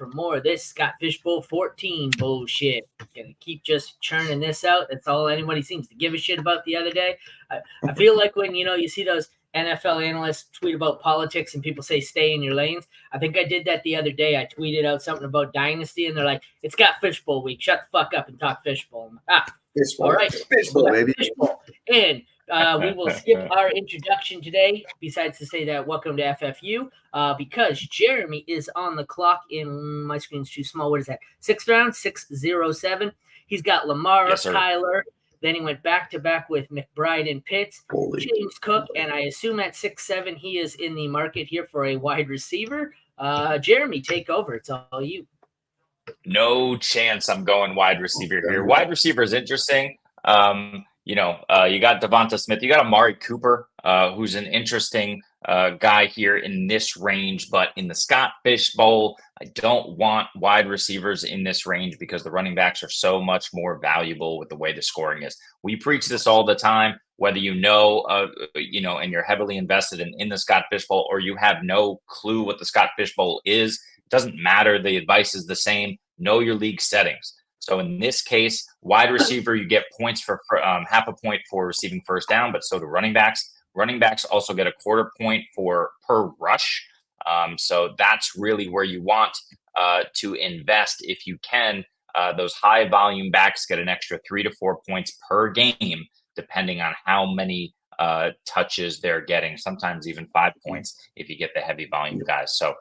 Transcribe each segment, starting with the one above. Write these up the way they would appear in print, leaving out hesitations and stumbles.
for more of this Scott Fishbowl 14 bullshit. Gonna keep just churning this out. That's all anybody seems to give a shit about the other day. I feel like when, you see those NFL analysts tweet about politics and people say stay in your lanes. I think I did that the other day. I tweeted out something about Dynasty and they're like, it's got Fishbowl week. Shut the fuck up and talk Fishbowl. Fishbowl. All right. Fishbowl, baby. Fishbowl. And we will skip our introduction today, besides to say that welcome to FFU, because Jeremy is on the clock in my screen's too small. What is that? 6th round, 607. He's got Lamar, yes, Kyler. Then he went back-to-back with McBride and Pitts, James Cook, and I assume at 6'7", he is in the market here for a wide receiver. Jeremy, take over. It's all you. No chance I'm going wide receiver here. Wide receiver is interesting. You got Devonta Smith. You got Amari Cooper, who's an interesting guy here in this range. But in the Scott Fishbowl, I don't want wide receivers in this range because the running backs are so much more valuable with the way the scoring is. We preach this all the time, whether and you're heavily invested in the Scott Fishbowl or you have no clue what the Scott Fishbowl is. It doesn't matter. The advice is the same. Know your league settings. So in this case, wide receiver, you get points for half a point for receiving first down, but so do running backs. Running backs also get a quarter point per rush. So that's really where you want to invest if you can. Those high volume backs get an extra 3 to 4 points per game, depending on how many touches they're getting, sometimes even 5 points if you get the heavy volume guys. So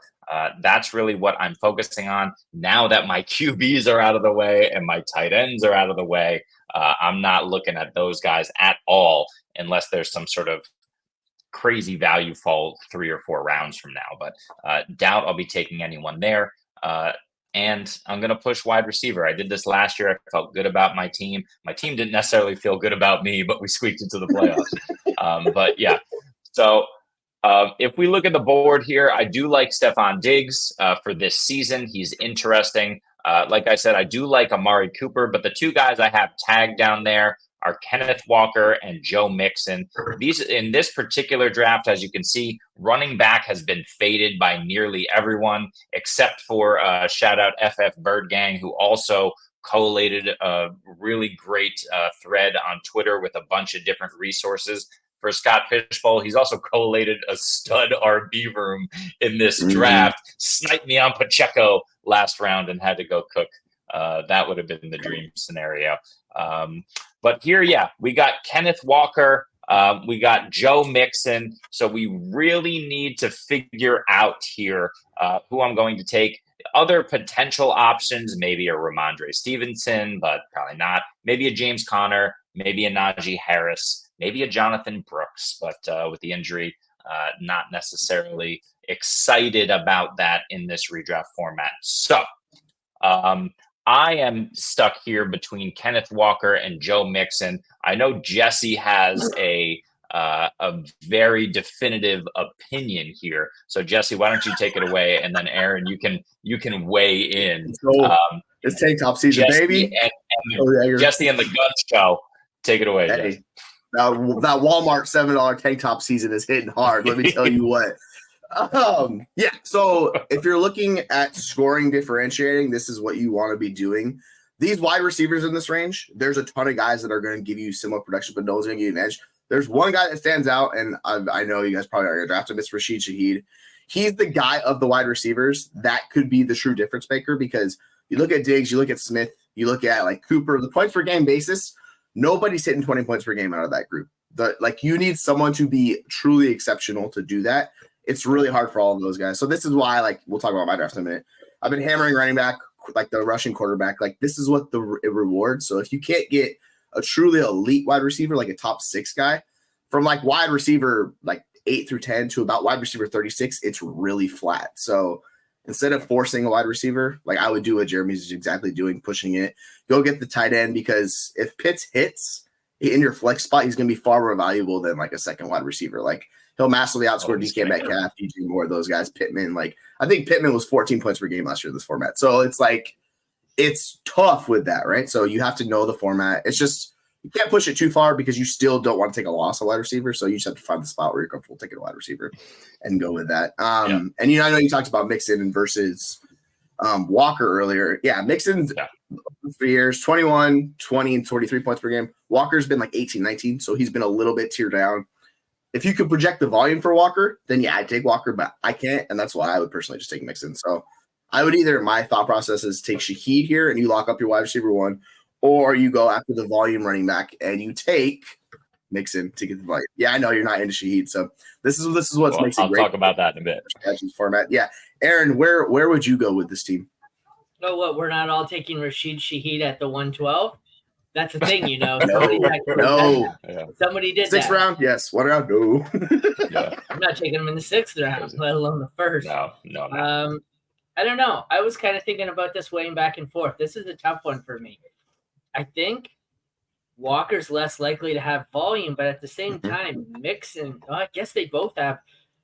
that's really what I'm focusing on. Now that my QBs are out of the way and my tight ends are out of the way, I'm not looking at those guys at all unless there's some sort of crazy value fall 3 or 4 rounds from now. But doubt I'll be taking anyone there. And I'm going to push wide receiver. I did this last year. I felt good about my team. My team didn't necessarily feel good about me, but we squeaked into the playoffs. But yeah, so if we look at the board here, I do like Stephon Diggs for this season. He's interesting. Like I said, I do like Amari Cooper, but the 2 guys I have tagged down there are Kenneth Walker and Joe Mixon. These in this particular draft, as you can see, running back has been faded by nearly everyone except for shout out FF Bird Gang, who also collated a really great thread on Twitter with a bunch of different resources for Scott Fishbowl. He's also collated a stud RB room in this draft. Sniped me on Pacheco last round and had to go cook. That would have been the dream scenario. But here, we got Kenneth Walker. We got Joe Mixon. So we really need to figure out here who I'm going to take. Other potential options, maybe a Ramondre Stevenson, but probably not. Maybe a James Conner, maybe a Najee Harris, maybe a Jonathon Brooks. But with the injury, not necessarily excited about that in this redraft format. So I am stuck here between Kenneth Walker and Joe Mixon. I know Jesse has a very definitive opinion here. So Jesse, why don't you take it away, and then Aaron, you can weigh in. It's tank top season, Jesse baby. Jesse and the Gun Show. Take it away, hey, Jesse. That Walmart $7 tank top season is hitting hard. Let me tell you what. So if you're looking at scoring differentiating, this is what you want to be doing. These wide receivers in this range, there's a ton of guys that are going to give you similar production, but no one's going to give you an edge. There's one guy that stands out, and I know you guys probably already drafted him. It's Rashid Shaheed. He's the guy of the wide receivers that could be the true difference maker, because you look at Diggs, you look at Smith, you look at like Cooper, the points per game basis, nobody's hitting 20 points per game out of that group. You need someone to be truly exceptional to do that. It's really hard for all of those guys. So this is why, we'll talk about my draft in a minute. I've been hammering running back, the rushing quarterback. This is what it rewards. So if you can't get a truly elite wide receiver, like a top 6 guy, from wide receiver 8 through 10 to about wide receiver 36, it's really flat. So instead of forcing a wide receiver, I would do what Jeremy's exactly doing, pushing it. Go get the tight end, because if Pitts hits in your flex spot, he's going to be far more valuable than a second wide receiver. He'll massively outscore DK Metcalf, DJ Moore, those guys. Pittman, I think Pittman was 14 points per game last year in this format. So it's tough with that, right? So you have to know the format. It's just you can't push it too far because you still don't want to take a loss on wide receiver. So you just have to find the spot where you're comfortable taking a wide receiver and go with that. And I know you talked about Mixon versus Walker earlier. Yeah, Mixon's 3 years, 21, 20, and 23 points per game. Walker's been like 18, 19, so he's been a little bit tiered down. If you could project the volume for Walker, then yeah, I'd take Walker, but I can't, and that's why I would personally just take Mixon. So I would either, my thought process is take Shaheed here and you lock up your wide receiver 1, or you go after the volume running back and you take Mixon to get the volume. Yeah, I know you're not into Shaheed, so this is what makes it great. I'll talk about that in a bit. Format. Yeah. Aaron, where would you go with this team? Oh, what? We're not all taking Rashid Shaheed at the 112? That's the thing, No. Somebody did 6th that. round? Yes. 1 round? No. I'm not taking him in the 6th round, let alone the 1st. No. I don't know. I was kind of thinking about this weighing back and forth. This is a tough one for me. I think Walker's less likely to have volume, but at the same time, Mixon, I guess they both have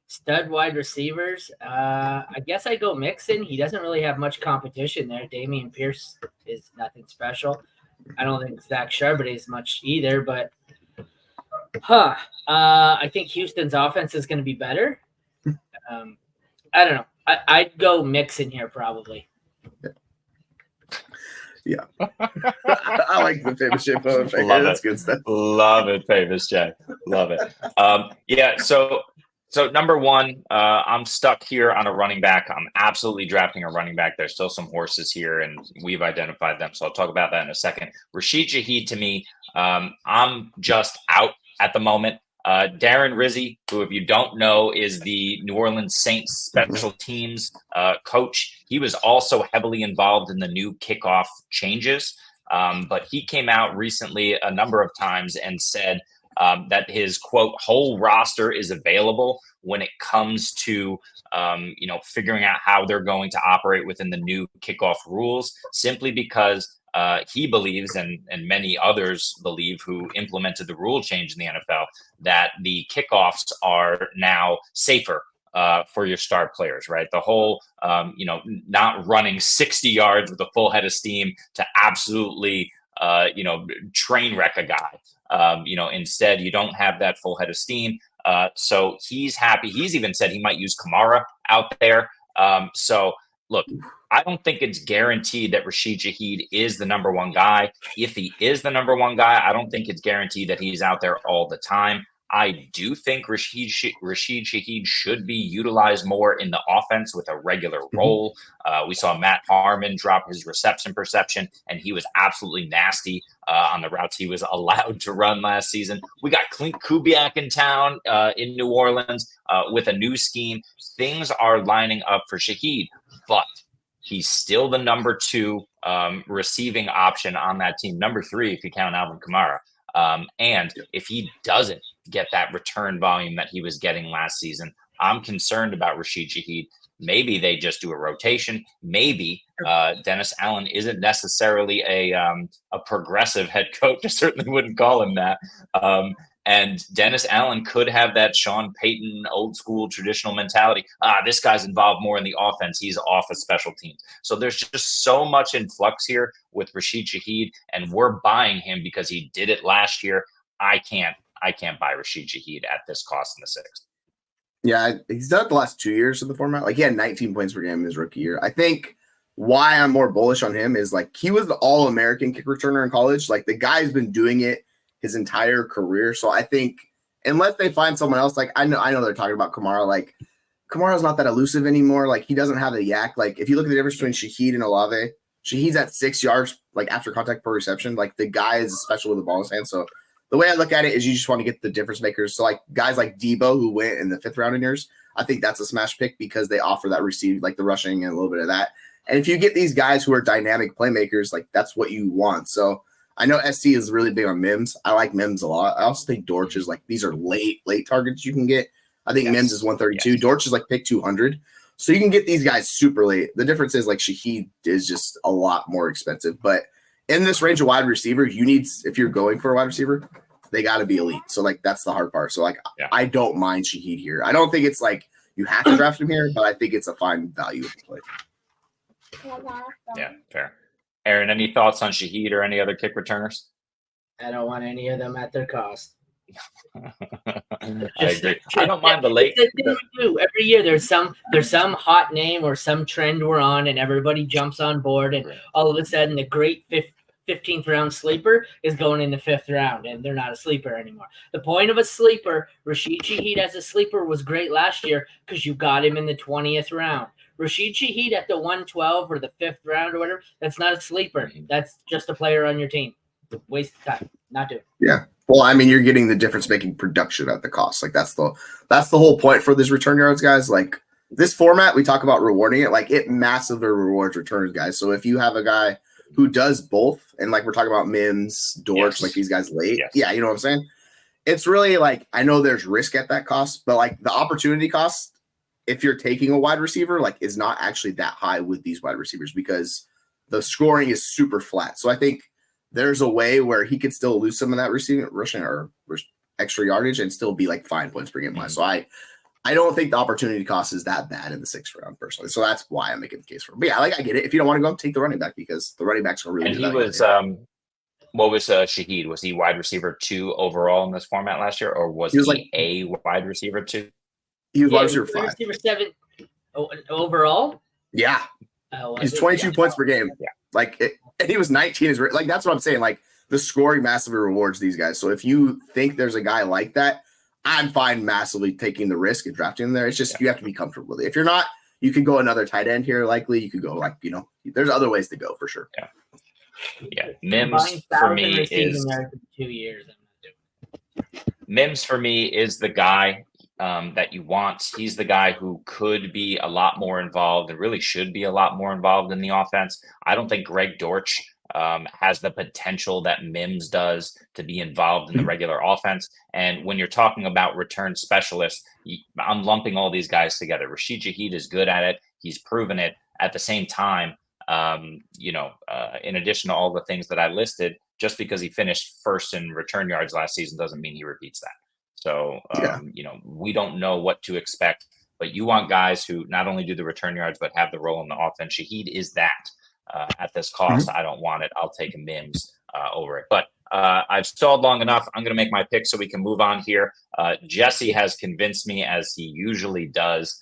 stud wide receivers. I guess I go Mixon. He doesn't really have much competition there. Dameon Pierce is nothing special. I don't think Zach Charbonnet is much either, but I think Houston's offense is going to be better. I don't know. I'd go Mixon here probably. Yeah. I like the famous J. Love That's good stuff. Love it, famous J. Love it. Yeah, so number one, I'm stuck here on a running back. I'm absolutely drafting a running back. There's still some horses here, and we've identified them. So I'll talk about that in a second. Rashid Shaheed, to me, I'm just out at the moment. Darren Rizzi, who, if you don't know, is the New Orleans Saints special teams coach. He was also heavily involved in the new kickoff changes. But he came out recently a number of times and said that his, quote, whole roster is available when it comes to, figuring out how they're going to operate within the new kickoff rules, simply because he believes, and many others believe who implemented the rule change in the NFL, that the kickoffs are now safer for your star players, right? The whole, not running 60 yards with a full head of steam to absolutely, train wreck a guy. Instead, you don't have that full head of steam. So he's happy. He's even said he might use Kamara out there. So look, I don't think it's guaranteed that Rashid Shaheed is the number one guy. If he is the number one guy, I don't think it's guaranteed that he's out there all the time. I do think Rashid Shaheed should be utilized more in the offense with a regular role. We saw Matt Harmon drop his reception perception, and he was absolutely nasty on the routes he was allowed to run last season. We got Clint Kubiak in town in New Orleans with a new scheme. Things are lining up for Shaheed, but he's still the number 2 receiving option on that team. Number 3, if you count Alvin Kamara. And if he doesn't get that return volume that he was getting last season, I'm concerned about Rashid Shaheed. Maybe they just do a rotation. Maybe Dennis Allen isn't necessarily a progressive head coach. I certainly wouldn't call him that. And Dennis Allen could have that Sean Payton old school traditional mentality. This guy's involved more in the offense. He's off of special teams. So there's just so much in flux here with Rashid Shaheed, and we're buying him because he did it last year. I can't buy Rashid Shaheed at this cost in the 6th. Yeah, he's done it the last 2 years in the format. Like, he had 19 points per game in his rookie year. I think why I'm more bullish on him is, like, he was the All-American kick returner in college. Like, the guy's been doing it his entire career. So I think unless they find someone else, like, I know they're talking about Kamara. Like, Kamara's not that elusive anymore. Like, he doesn't have the yak. Like, if you look at the difference between Shaheed and Olave, Shaheed's at 6 yards, like, after contact per reception. Like, the guy is special with the ball in his hand. So the way I look at it is you just want to get the difference makers. So, like, guys like Debo, who went in the 5th round in yours, I think that's a smash pick because they offer that receive, like the rushing and a little bit of that. And if you get these guys who are dynamic playmakers, like, that's what you want. So I know SC is really big on Mims. I like Mims a lot. I also think Dortch is, like, these are late targets you can get. I think Mims is 132. Yes. Dortch is like pick 200. So you can get these guys super late. The difference is, like, Shaheed is just a lot more expensive. But in this range of wide receiver, if you're going for a wide receiver, they got to be elite. So, like, that's the hard part. So, like, I don't mind Shaheed here. I don't think it's like you have to draft him here, but I think it's a fine value to play. Yeah, fair. Aaron, any thoughts on Shaheed or any other kick returners? I don't want any of them at their cost. I agree. I don't mind the late. It's the thing we do every year. There's some hot name or some trend we're on, and everybody jumps on board, and all of a sudden the great 15th round sleeper is going in the 5th round, and they're not a sleeper anymore. The point of a sleeper, Rashid Shaheed as a sleeper was great last year because you got him in the 20th round. Rashid Shaheed at the 112 or the 5th round or whatever, that's not a sleeper. That's just a player on your team. Waste of time. Not doing. Yeah. Well, I mean, you're getting the difference making production at the cost. Like that's the whole point for this return yards, guys. Like this format, we talk about rewarding it. Like it massively rewards returns, guys. So if you have a guy who does both, and like we're talking about Mims, Dortch, like these guys late, yeah, you know what I'm saying? It's really like I know there's risk at that cost, but like the opportunity cost, if you're taking a wide receiver, like is not actually that high with these wide receivers because the scoring is super flat. So I think there's a way where he could still lose some of that rushing or extra yardage and still be like 5 points per game wise. So I don't think the opportunity cost is that bad in the 6th round personally. So that's why I'm making the case for him. But yeah, like I get it. If you don't want to go, take the running back because the running backs are really. And he was what was Shaheed? Was he wide receiver 2 overall in this format last year, or was he like a wide receiver 2? He was wide receiver 5. Receiver 7 overall. Yeah, he's 22 points per game. Yeah, like and he was 19. Like that's what I'm saying. Like the scoring massively rewards these guys. So if you think there's a guy like that, I'm fine massively taking the risk and drafting him there. It's just you have to be comfortable with it. If you're not, you can go another tight end here. Likely, you could go like there's other ways to go for sure. Yeah. Mims for me is 2 years. Mims for me is the guy that you want. He's the guy who could be a lot more involved and really should be a lot more involved in the offense. I don't think Greg Dortch has the potential that Mims does to be involved in the regular offense. And when you're talking about return specialists, I'm lumping all these guys together. Rashid Shaheed is good at it. He's proven it. At the same time, in addition to all the things that I listed, just because he finished first in return yards last season doesn't mean he repeats that. So, we don't know what to expect, but you want guys who not only do the return yards, but have the role in the offense. Shaheed is that at this cost. I don't want it. I'll take a Mims over it. But I've stalled long enough. I'm going to make my pick so we can move on here. Jesse has convinced me, as he usually does.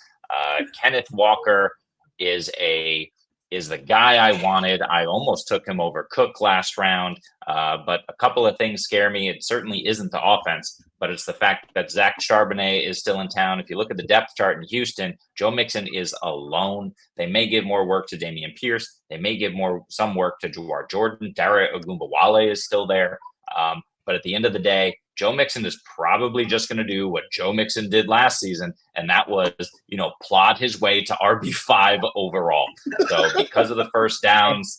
Kenneth Walker is the guy I wanted. I almost took him over Cook last round, but a couple of things scare me. It certainly isn't the offense, but it's the fact that Zach Charbonnet is still in town. If you look at the depth chart in Houston, Joe Mixon is alone. They may give more work to Dameon Pierce. They may give some work to Jawar Jordan. Dara Ogunbowale is still there. But at the end of the day, Joe Mixon is probably just going to do what Joe Mixon did last season, and that was, plod his way to RB5 overall. So because of the first downs,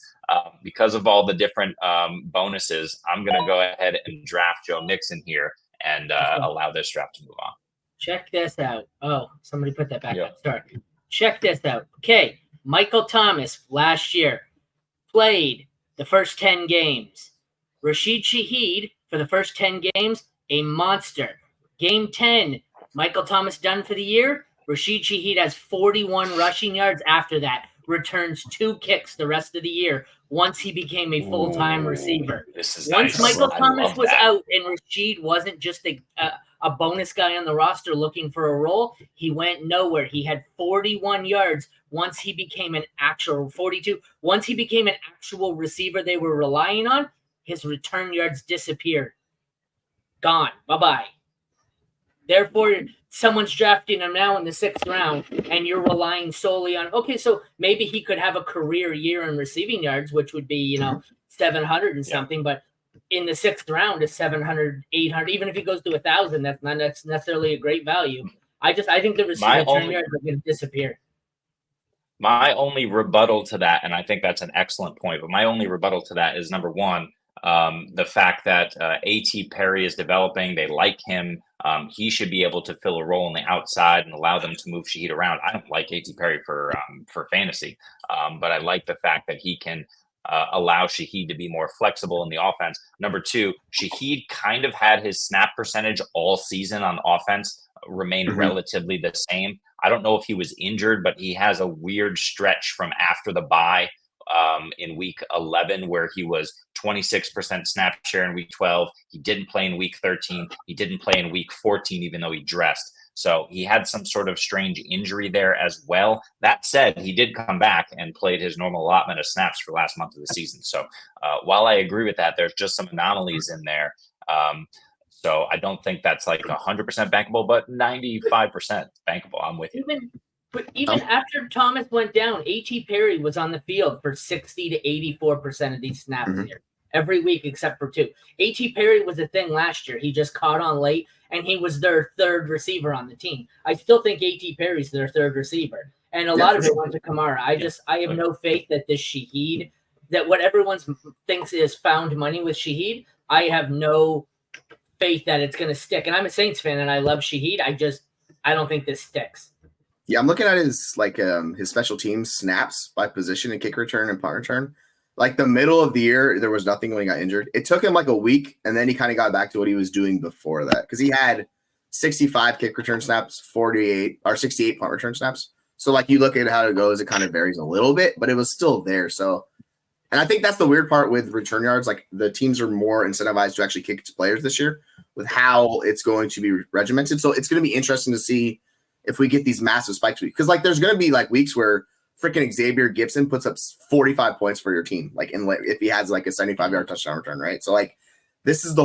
because of all the different bonuses, I'm going to go ahead and draft Joe Mixon here and allow this draft to move on. Check this out. Oh, somebody put that back up. Sorry. Check this out. Okay, Michael Thomas last year played the first 10 games. Rashid Shaheed for the first 10 games, a monster. Game 10, Michael Thomas done for the year. Rashid Shaheed has 41 rushing yards after that. Returns 2 kicks the rest of the year once he became a full-time receiver. Once nice. Michael Thomas was out and Rashid wasn't just a bonus guy on the roster looking for a role, he went nowhere. He had 41 yards once he became an actual 42. Once he became an actual receiver they were relying on, his return yards disappeared. Gone. Bye-bye. Therefore, someone's drafting him now in the 6th round, and you're relying solely on, okay, so maybe he could have a career year in receiving yards, which would be, 700 and something, but in the 6th round is 700, 800. Even if he goes to 1,000, that's not necessarily a great value. I think the return yards are going to disappear. My only rebuttal to that, and I think that's an excellent point, but my only rebuttal to that is, number one, the fact that A.T. Perry is developing. They like him. He should be able to fill a role on the outside and allow them to move Shaheed around. I don't like A.T. Perry for fantasy, but I like the fact that he can allow Shaheed to be more flexible in the offense. Number two, Shaheed kind of had his snap percentage all season on offense remain relatively the same. I don't know if he was injured, but he has a weird stretch from after the bye in week 11 where he was 26% snap share in week 12. He didn't play in week 13. He didn't play in week 14, even though he dressed. So he had some sort of strange injury there as well. That said, he did come back and played his normal allotment of snaps for last month of the season. So while I agree with that, there's just some anomalies in there. So I don't think that's like 100% bankable, but 95% bankable. I'm with you. Even after Thomas went down, A.T. Perry was on the field for 60 to 84% of these snaps here every week except for 2. A.T. Perry was a thing last year. He just caught on late, and he was their third receiver on the team. I still think A.T. Perry's their third receiver, and a lot of it went to Kamara. I have no faith that this Shaheed, that what everyone thinks is found money with Shaheed, I have no faith that it's going to stick. And I'm a Saints fan, and I love Shaheed. I don't think this sticks. Yeah, I'm looking at his his special teams snaps by position and kick return and punt return. Like the middle of the year, there was nothing when he got injured. It took him like a week, and then he kind of got back to what he was doing before that because he had 65 kick return snaps, 48 or 68 punt return snaps. So like you look at how it goes, it kind of varies a little bit, but it was still there. So, and I think that's the weird part with return yards. Like the teams are more incentivized to actually kick to players this year with how it's going to be regimented. So it's going to be interesting to see if we get these massive spikes, because like there's going to be like weeks where freaking Xavier Gibson puts up 45 points for your team, like if he has like a 75-yard touchdown return, right? So like this is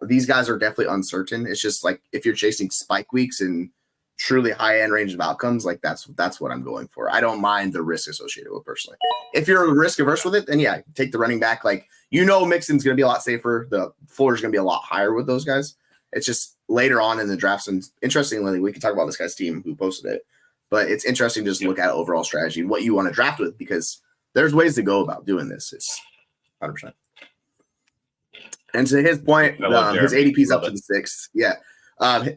these guys are definitely uncertain. It's just like if you're chasing spike weeks and truly high-end range of outcomes, like that's what I'm going for. I don't mind the risk associated with personally. If you're risk averse with it, then yeah, take the running back. Like Mixon's going to be a lot safer. The floor is going to be a lot higher with those guys. It's just later on in the drafts, and interestingly, we can talk about this guy's team who posted it, but it's interesting to just look at overall strategy and what you want to draft with, because there's ways to go about doing this. It's 100%. And to his point, his ADP is up to the 6th. Yeah.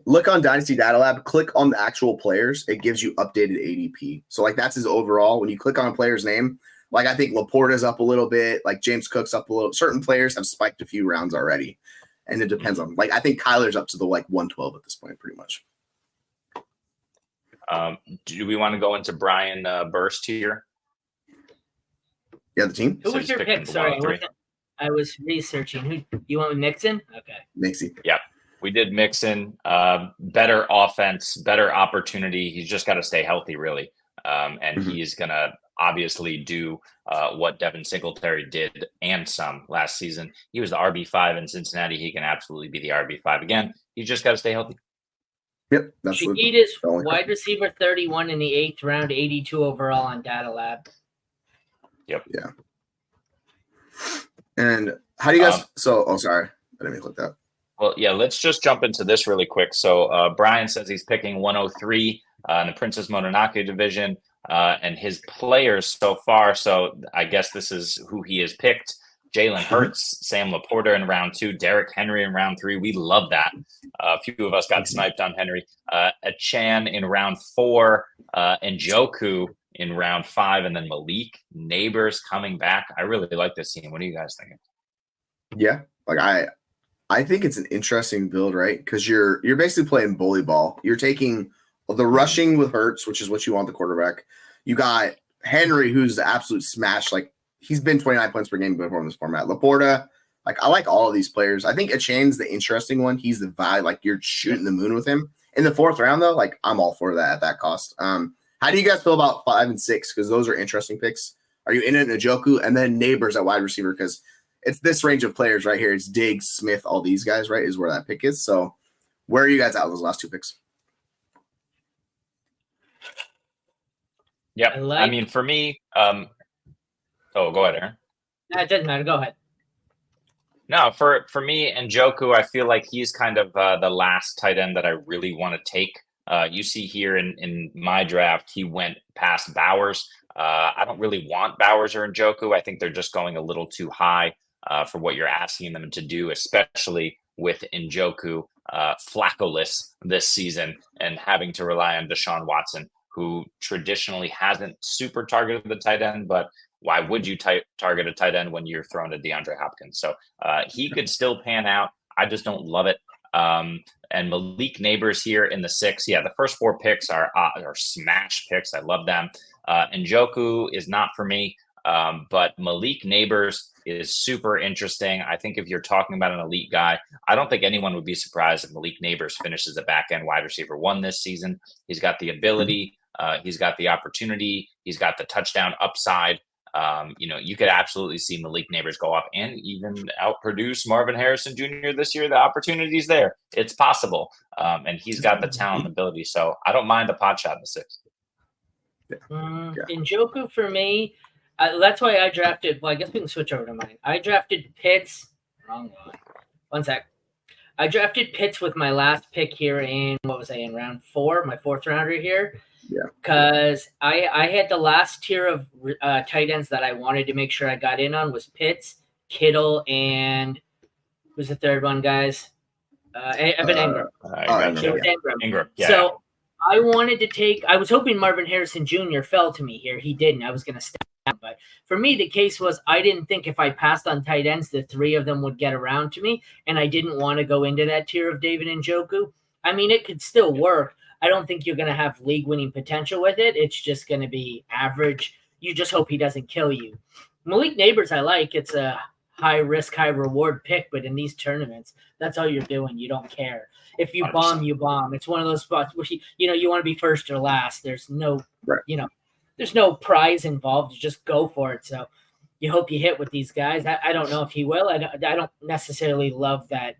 Look on Dynasty Data Lab, click on the actual players. It gives you updated ADP. So like that's his overall. When you click on a player's name, like I think Laporta's up a little bit, like James Cook's up a little. Certain players have spiked a few rounds already. And it depends on, like, I think Kyler's up to the 112 at this point, pretty much. Do we want to go into Brian Burst here? Yeah, the team. Who was your pick? Sorry, I was researching. Who you want with Mixon? Okay, Mixie. Yeah, we did Mixon. Better offense, better opportunity. He's just got to stay healthy, really, and he's gonna obviously do what Devin Singletary did and some last season. He was the RB5 in Cincinnati. He can absolutely be the RB5 again. He's just got to stay healthy. Yep. Shaheed is wide receiver 31 in the 8th round, 82 overall on Data Lab. Yep. Yeah. And how do you guys sorry. I didn't mean to click that. Well, yeah, let's just jump into this really quick. So Brian says he's picking 103 in the Princess Mononoke division. And his players so far, so I guess this is who he has picked. Jalen Hurts, Sam Laporta in round 2, Derrick Henry in round 3. We love that. A few of us got sniped on Henry. Achan in round 4, Njoku in round 5, and then Malik Nabers coming back. I really like this team. What are you guys thinking? Yeah, like I think it's an interesting build, right? Because you're basically playing bully ball. You're taking the rushing with Hurts, which is what you want the quarterback. You got Henry, who's the absolute smash. Like he's been 29 points per game before in this format. Laporta, like I like all of these players. I think Achan's the interesting one. He's the vibe. Like you're shooting the moon with him in the 4th round, though. Like I'm all for that at that cost. How do you guys feel about 5 and 6? Because those are interesting picks. Are you in it, Njoku, and then Nabers at wide receiver? Because it's this range of players right here. It's Diggs, Smith, all these guys, right? Is where that pick is. So where are you guys at with those last 2 picks? Yeah, I mean, for me, go ahead, Aaron. It doesn't matter. Go ahead. No, for me, Njoku, I feel like he's kind of the last tight end that I really want to take. You see here in my draft, he went past Bowers. I don't really want Bowers or Njoku. I think they're just going a little too high for what you're asking them to do, especially with Njoku Flacco-less this season and having to rely on Deshaun Watson, who traditionally hasn't super targeted the tight end, but why would you target a tight end when you're throwing to DeAndre Hopkins? So he could still pan out. I just don't love it. And Malik Nabers here in the 6th. Yeah, the first 4 picks are smash picks. I love them. Njoku is not for me. But Malik Nabers is super interesting. I think if you're talking about an elite guy, I don't think anyone would be surprised if Malik Nabers finishes the back end wide receiver 1 this season. He's got the ability, he's got the opportunity, he's got the touchdown upside. You could absolutely see Malik Nabers go up and even outproduce Marvin Harrison Jr. this year. The opportunity's there. It's possible. And he's got the talent and ability. So I don't mind the pot shot in the 6th. Njoku for me, that's why I drafted. Well, I guess we can switch over to mine. I drafted Pitts. Wrong one. One sec. I drafted Pitts with my last pick here in round 4, my 4th rounder here. Yeah. Because I had the last tier of tight ends that I wanted to make sure I got in on was Pitts, Kittle, and who's the third one, guys? Evan Ingram. Ingram. Yeah. So I wanted to take. I was hoping Marvin Harrison Jr. fell to me here. He didn't. I was going to step down, but for me, the case was I didn't think if I passed on tight ends, the 3 of them would get around to me, and I didn't want to go into that tier of David Njoku. I mean, it could still work. I don't think you're going to have league-winning potential with it. It's just going to be average. You just hope he doesn't kill you. Malik Nabers, I like. It's a high-risk, high-reward pick, but in these tournaments, that's all you're doing. You don't care. If you 100%. Bomb, you bomb. It's one of those spots where you want to be first or last. There's no, there's no prize involved. You just go for it. So you hope you hit with these guys. I don't know if he will. I don't necessarily love that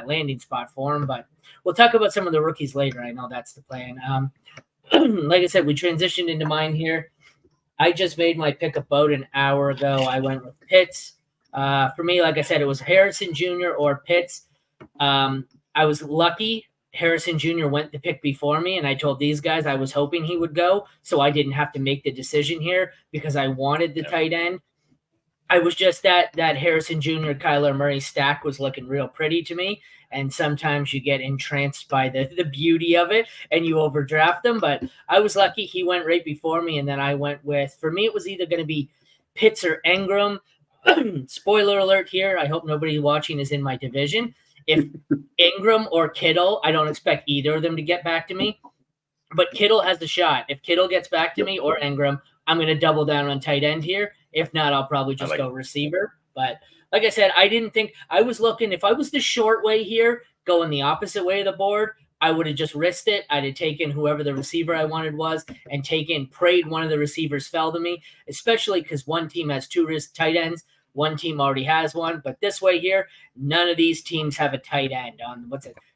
landing spot for him, but we'll talk about some of the rookies later. I know that's the plan. Like I said, we transitioned into mine here. I just made my pick about an hour ago. I went with Pitts. For me, like I said, it was Harrison Jr. or Pitts. I was lucky. Harrison Jr. went the pick before me, and I told these guys I was hoping he would go, so I didn't have to make the decision here because I wanted the tight end. I was just that Harrison Jr. Kyler Murray stack was looking real pretty to me, and sometimes you get entranced by the beauty of it and you overdraft them. But I was lucky he went right before me, and then I went with, for me, it was either going to be Pitts or Ingram. Spoiler alert here. I hope nobody watching is in my division. If Ingram or Kittle, I don't expect either of them to get back to me, but Kittle has the shot. If Kittle gets back to me or Ingram, I'm going to double down on tight end here. If not, I'll probably just go receiver. But like I said, I didn't think I was looking. If I was the short way here, going the opposite way of the board, I would have just risked it. I'd have taken whoever the receiver I wanted was and prayed one of the receivers fell to me, especially because one team has 2 tight ends. One team already has one. But this way here, none of these teams have a tight end. On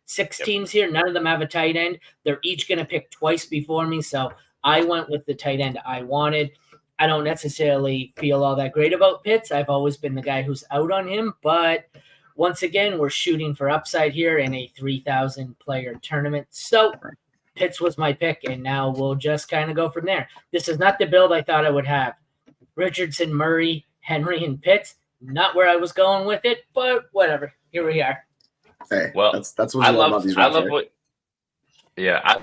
6 teams here, none of them have a tight end. They're each going to pick twice before me. So I went with the tight end I wanted. I don't necessarily feel all that great about Pitts. I've always been the guy who's out on him. But once again, we're shooting for upside here in a 3,000-player tournament. So Pitts was my pick, and now we'll just kind of go from there. This is not the build I thought I would have. Richardson, Murray, Henry, and Pitts, not where I was going with it, but whatever. Here we are. Hey, well, that's what I love about these rounds. I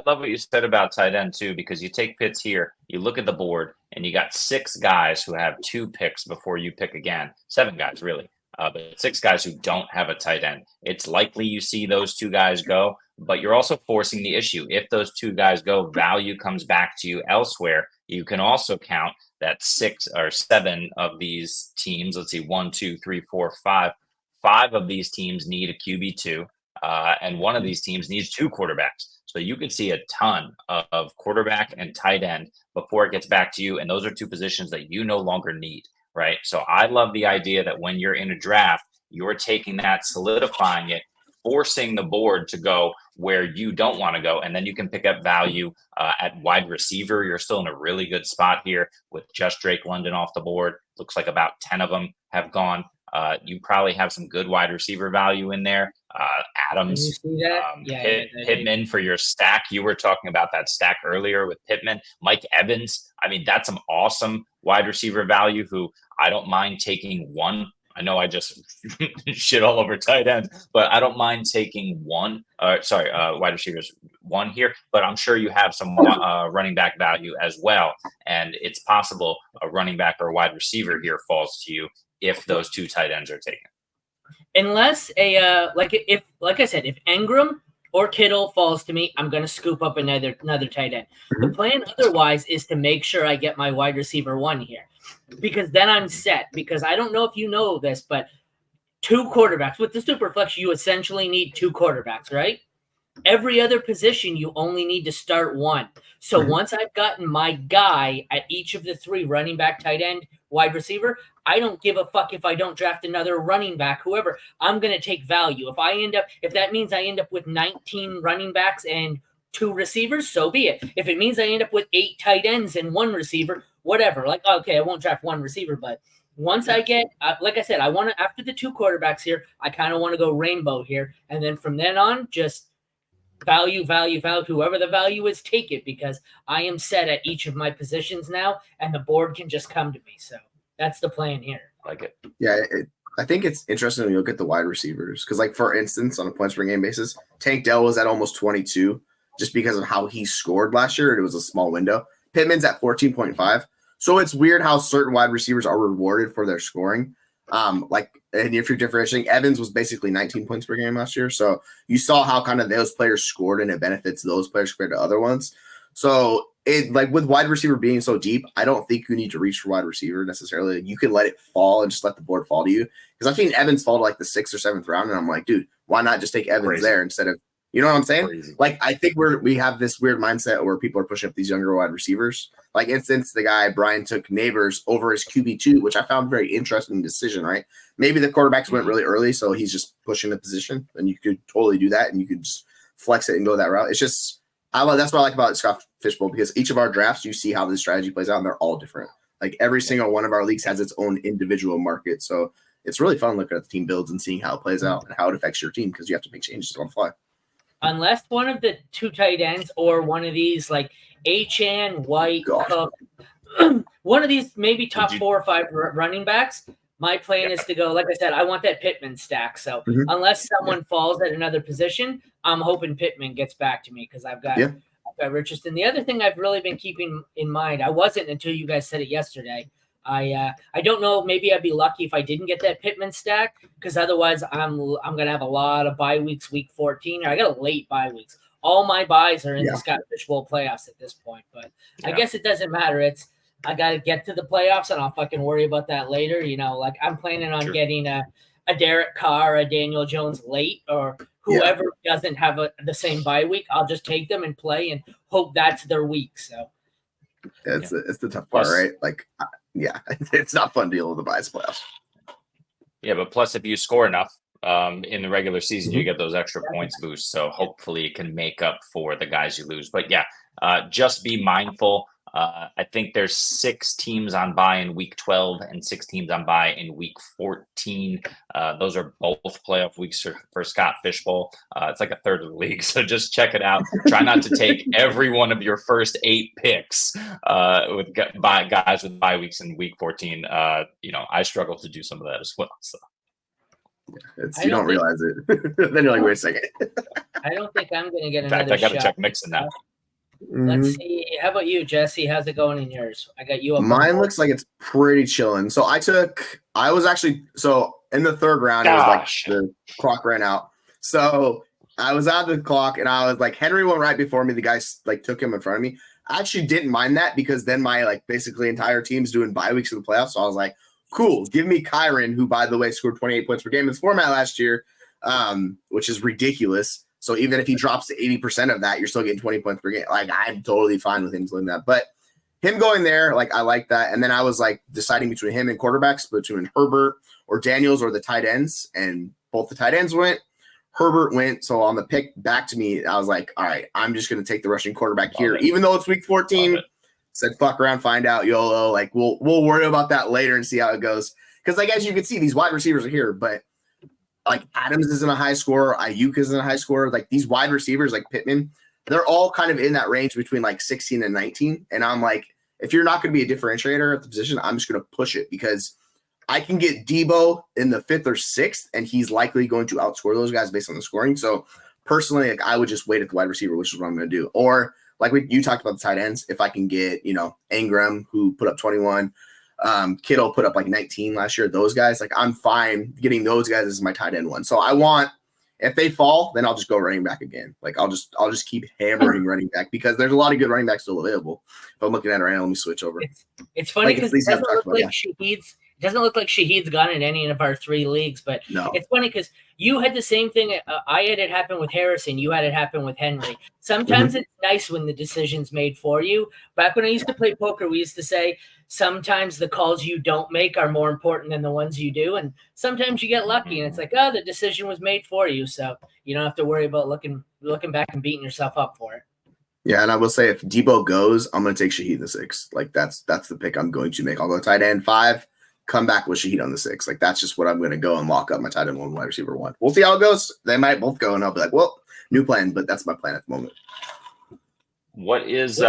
love what you said about tight end too, because you take Pitts here, you look at the board, and you got 6 guys who have 2 picks before you pick again. 7 guys, really. But 6 guys who don't have a tight end. It's likely you see those 2 guys go, but you're also forcing the issue. If those 2 guys go, value comes back to you elsewhere. You can also count that 6 or 7 of these teams. Let's see, 1, 2, 3, 4, 5. 5 of these teams need a QB2, and one of these teams needs 2 quarterbacks. So you could see a ton of quarterback and tight end before it gets back to you, and those are 2 positions that you no longer need, right? So I love the idea that when you're in a draft, you're taking that, solidifying it, forcing the board to go where you don't want to go, and then you can pick up value at wide receiver. You're still in a really good spot here with just Drake London off the board. Looks like about 10 of them have gone. You probably have some good wide receiver value in there. Adams, Pittman for your stack. You were talking about that stack earlier with Pittman. Mike Evans. I mean, that's some awesome wide receiver value who I don't mind taking one. I know I just shit all over tight end, but I don't mind taking wide receivers 1 here, but I'm sure you have some running back value as well. And it's possible a running back or a wide receiver here falls to you if those 2 tight ends are taken. Unless if Ingram or Kittle falls to me, I'm going to scoop up another tight end. The plan otherwise is to make sure I get my wide receiver 1 here, because then I'm set. Because I don't know if you know this, but 2 quarterbacks with the Superflex, you essentially need 2 quarterbacks, right? Every other position, you only need to start 1. So once I've gotten my guy at each of the 3, running back, tight end, wide receiver, I don't give a fuck if I don't draft another running back, whoever. I'm going to take value. If that means I end up with 19 running backs and 2 receivers, so be it. If it means I end up with 8 tight ends and 1 receiver, whatever. Like, okay, I won't draft 1 receiver, but once I get, like I said, I want to, after the 2 quarterbacks here, I kind of want to go rainbow here. And then from then on, just value, whoever the value is, take it, because I am set at each of my positions now, and the board can just come to me. So that's the plan here. I like it. Yeah, I think it's interesting when you look at the wide receivers, because, like, for instance, on a points per game basis, Tank Dell was at almost 22 just because of how he scored last year. It was a small window. Pittman's at 14.5. So it's weird how certain wide receivers are rewarded for their scoring. And if you're differentiating, Evans was basically 19 points per game last year. So you saw how kind of those players scored, and it benefits those players compared to other ones. So it, like, with wide receiver being so deep, I don't think you need to reach for wide receiver necessarily. You can let it fall and just let the board fall to you. Because I've seen Evans fall to like the 6th or 7th round, and I'm like, dude, why not just take Evans there instead of, you know what I'm saying? Crazy. Like, I think we have this weird mindset where people are pushing up these younger wide receivers. Like, instance, the guy Brian took Nabers over his QB2, which I found a very interesting decision, right? Maybe the quarterbacks went really early, so he's just pushing the position, and you could totally do that, and you could just flex it and go that route. It's just, that's what I like about Scott Fishbowl, because each of our drafts, you see how this strategy plays out, and they're all different. Like, every single one of our leagues has its own individual market, so it's really fun looking at the team builds and seeing how it plays out and how it affects your team, because you have to make changes on the fly. Unless one of the 2 tight ends or one of these, like Achane, White, Cook, one of these maybe top 4 or 5 running backs, my plan is to go, like I said, I want that Pittman stack. So unless someone falls at another position, I'm hoping Pittman gets back to me, because I've got Richardson. The other thing I've really been keeping in mind, I wasn't until you guys said it yesterday. I don't know. Maybe I'd be lucky if I didn't get that Pittman stack, because otherwise I'm gonna have a lot of bye weeks. Week 14, I got a late bye weeks. All my buys are in the Scott Fishbowl playoffs at this point, but I guess it doesn't matter. I got to get to the playoffs, and I'll fucking worry about that later. You know, like, I'm planning on getting a Derek Carr, a Daniel Jones late, or whoever doesn't have the same bye week. I'll just take them and play and hope that's their week. So it's the tough part, right? Like, it's not fun dealing with the buys playoffs. Yeah, but plus, if you score enough in the regular season, you get those extra points boosts. So hopefully it can make up for the guys you lose. But just be mindful. I think there's 6 teams on bye in week 12 and 6 teams on bye in week 14. Those are both playoff weeks for Scott Fishbowl. It's like a third of the league. So just check it out. Try not to take every one of your first 8 picks with guys with bye weeks in week 14. I struggle to do some of that as well. So. You don't realize it. Then you're like, wait a second. I don't think I'm going to get another shot. I got to check Mixon now. Let's see. How about you, Jesse? How's it going in yours? I got you up. Mine looks like it's pretty chilling. So I was actually in the 3rd round, it was like the clock ran out. So I was out the clock, and I was like, Henry went right before me. The guy like took him in front of me. I actually didn't mind that, because then my basically entire team's doing bye weeks in the playoffs. So I was like, cool, give me Kyron, who, by the way, scored 28 points per game in this format last year, which is ridiculous. So even if he drops to 80% of that, you're still getting 20 points per game. Like, I'm totally fine with him doing that. But him going there, like, I like that. And then I was like deciding between him and quarterbacks, between Herbert or Daniels or the tight ends. And both the tight ends went. Herbert went. So on the pick back to me, I was like, all right, I'm just going to take the rushing quarterback here. Even though it's week 14, said fuck around, find out, YOLO. Like, we'll worry about that later and see how it goes. Because, like, as you can see, these wide receivers are here, but like, Adams isn't a high scorer. Ayuk isn't a high scorer. Like, these wide receivers, like Pittman, they're all kind of in that range between like 16 and 19. And I'm like, if you're not going to be a differentiator at the position, I'm just going to push it, because I can get Debo in the 5th or 6th, and he's likely going to outscore those guys based on the scoring. So personally, like, I would just wait at the wide receiver, which is what I'm going to do. Or like you talked about the tight ends, if I can get, Ingram, who put up 21, Kittle put up like 19 last year. Those guys, like, I'm fine getting those guys as my tight end one. So I want If they fall, then I'll just go running back again. Like I'll just keep hammering running back because there's a lot of good running backs still available. If I'm looking at it right now, let me switch over. It's funny because Like, it doesn't look like Shahid's gone in any of our 3 leagues, but no. It's funny because you had the same thing. I had it happen with Harrison. You had it happen with Henry. Sometimes it's nice when the decision's made for you. Back when I used to play poker, we used to say sometimes the calls you don't make are more important than the ones you do. And sometimes you get lucky and it's like, oh, the decision was made for you. So you don't have to worry about looking back and beating yourself up for it. Yeah, and I will say if Debo goes, I'm going to take Shaheed in the 6th. Like that's the pick I'm going to make. I'll go tight end 5, come back with Shaheed on the 6th. Like that's just what I'm going to go and lock up my tight end 1, wide receiver 1. We'll see how it goes. They might both go, and I'll be like, well, new plan, but that's my plan at the moment. What is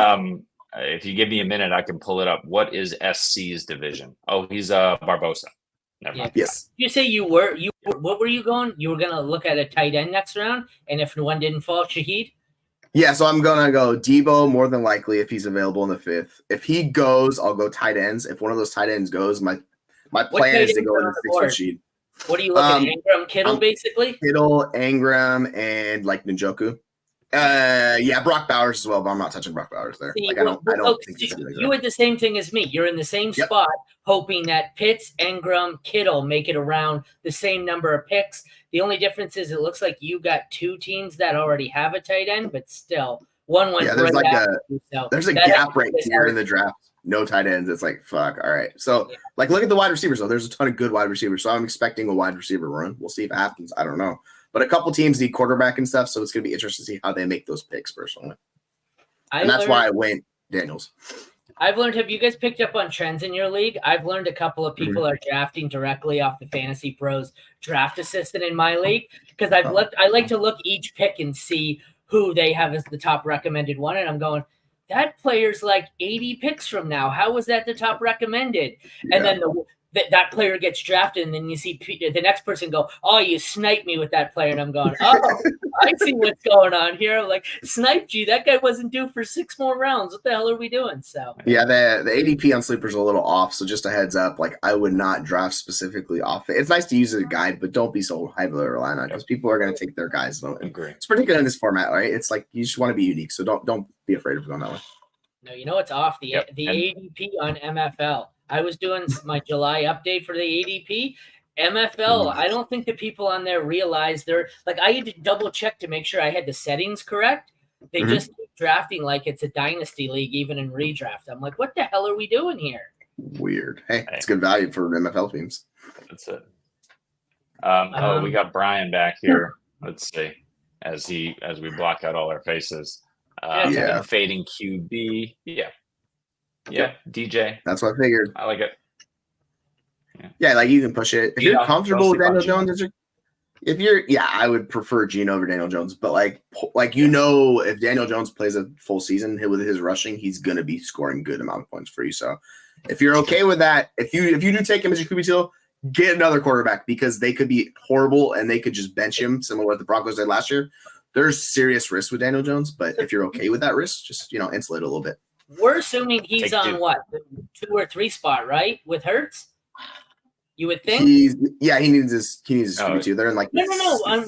if you give me a minute, I can pull it up. What is SC's division? Oh, he's Barbosa. Never mind. Yes. You say you were what were you going? You were going to look at a tight end next round, and if one didn't fall, Shaheed? Yeah, so I'm going to go Debo more than likely if he's available in the 5th. If he goes, I'll go tight ends. If one of those tight ends goes, my plan is to go in the 6th with Shaheed. What are you looking at? Ingram, Kittle, basically? Kittle, Ingram, and like Njoku. Yeah, Brock Bowers as well, but I'm not touching Brock Bowers there. See, like I don't think he's you had the same thing as me. You're in the same spot, hoping that Pitts, Ingram, Kittle make it around the same number of picks. The only difference is it looks like you got 2 teams that already have a tight end, but still one went there's right like after you, so there's a gap right here in the draft. No tight ends. It's like fuck. All right. So like look at the wide receivers though. There's a ton of good wide receivers. So I'm expecting a wide receiver run. We'll see if it happens. I don't know. But a couple teams need quarterback and stuff, so it's going to be interesting to see how they make those picks personally. And that's why I went Daniels. I've learned, have you guys picked up on trends in your league? I've learned a couple of people are drafting directly off the Fantasy Pros draft assistant in my league because I like to look each pick and see who they have as the top recommended one. And I'm going, that player's like 80 picks from now. How was that the top recommended? Yeah. And then that player gets drafted, and then you see the next person go, oh, you sniped me with that player. And I'm going, oh, I see what's going on here. I'm like, sniped you. That guy wasn't due for 6 more rounds. What the hell are we doing? So yeah, the ADP on Sleeper's a little off. So just a heads up, like I would not draft specifically off it. It's nice to use as a guide, but don't be so heavily reliant on it because people are going to take their guys. It's particularly in this format, right? It's like you just want to be unique. So don't be afraid of going that way. No, you know it's off the ADP on MFL. I was doing my July update for the ADP. MFL, I don't think the people on there realize they're like, I had to double check to make sure I had the settings correct. They just keep drafting like it's a dynasty league, even in redraft. I'm like, what the hell are we doing here? Weird. Hey, it's good value for MFL teams. That's it. We got Brian back here. Let's see. As we block out all our faces. Fading QB. Yeah, DJ. That's what I figured. I like it. Yeah, like you can push it. If you're comfortable with Daniel Jones, I would prefer Geno over Daniel Jones. But like if Daniel Jones plays a full season with his rushing, he's gonna be scoring good amount of points for you. So if you're okay with that, if you do take him as your QB2, get another quarterback because they could be horrible and they could just bench him, similar to what the Broncos did last year. There's serious risk with Daniel Jones, but if you're okay with that risk, just insulate a little bit. We're assuming he's on what, the 2 or 3 spot, right? With Hurts, you would think. He needs his QB2. They're in like no.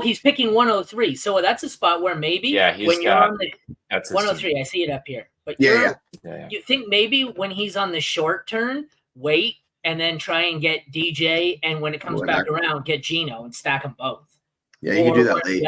He's picking 103, so that's a spot where maybe when you're on the 103, I see it up here. But you think maybe when he's on the short turn, wait and then try and get DJ, and when it comes back around, get Geno and stack them both. Yeah, you can do that late.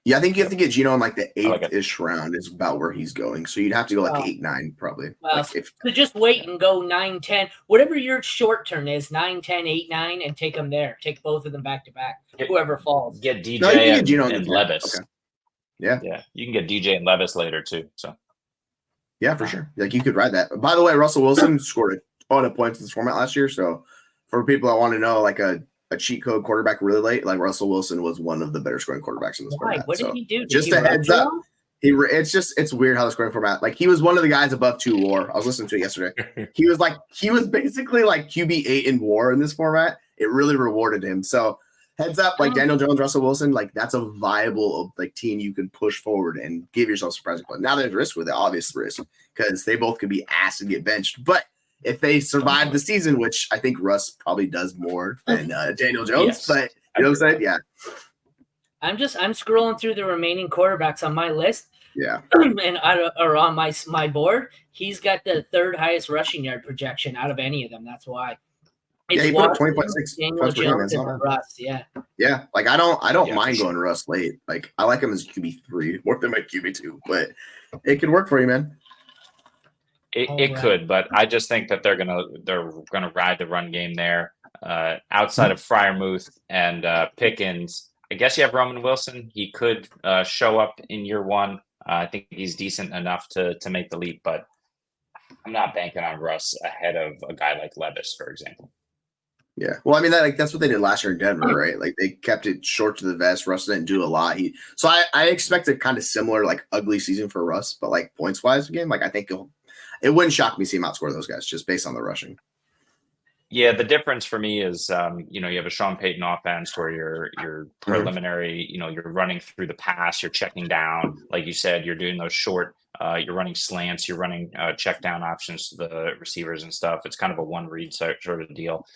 Yeah, I think you have to get Geno in like the 8th-ish round is about where he's going. So you'd have to go like 8-9 probably. Well, so just wait and go 9-10. Whatever your short turn is, 9-10, 8-9, and take them there. Take both of them back to back. Whoever falls. Get DJ and Levis. Okay. Yeah. Yeah. You can get DJ and Levis later too. So yeah, for sure. Like you could ride that. By the way, Russell Wilson scored a ton of points in this format last year. So for people that want to know like a cheat code quarterback really late, like Russell Wilson was one of the better scoring quarterbacks in this format. What did he do? Just a heads up. It's weird how the scoring format, like he was one of the guys above 2 WAR. I was listening to it yesterday. He was basically like QB8 in WAR in this format. It really rewarded him. So heads up, like Daniel Jones, Russell Wilson, like that's a viable like team you can push forward and give yourself surprising play. Now there's risk with it, obvious risk, because they both could be asked and get benched. But if they survive the season, which I think Russ probably does more than Daniel Jones, but You know what I'm saying? Yeah. I'm scrolling through the remaining quarterbacks on my list. Yeah. And or on my board, he's got the third highest rushing yard projection out of any of them. That's why. It's he put up 20.6 Daniel Jones and Russ. Yeah. Yeah. Like I don't mind going Russ late. Like I like him as QB3 more than my QB2, but it could work for you, man. It could, but I just think that they're gonna ride the run game there. Outside of Freiermuth and Pickens, I guess you have Roman Wilson. He could show up in year one. I think he's decent enough to make the leap, but I'm not banking on Russ ahead of a guy like Levis, for example. Yeah. Well, I mean, that's what they did last year in Denver, right? Like they kept it short to the vest. Russ didn't do a lot. So I expect a kind of similar, like ugly season for Russ, but like points wise again, like I think it wouldn't shock me to see him outscore those guys just based on the rushing. Yeah, the difference for me is, you have a Sean Payton offense where you're preliminary, you're running through the pass, you're checking down, like you said, you're doing those short, you're running slants, you're running check down options to the receivers and stuff. It's kind of a one read sort of deal.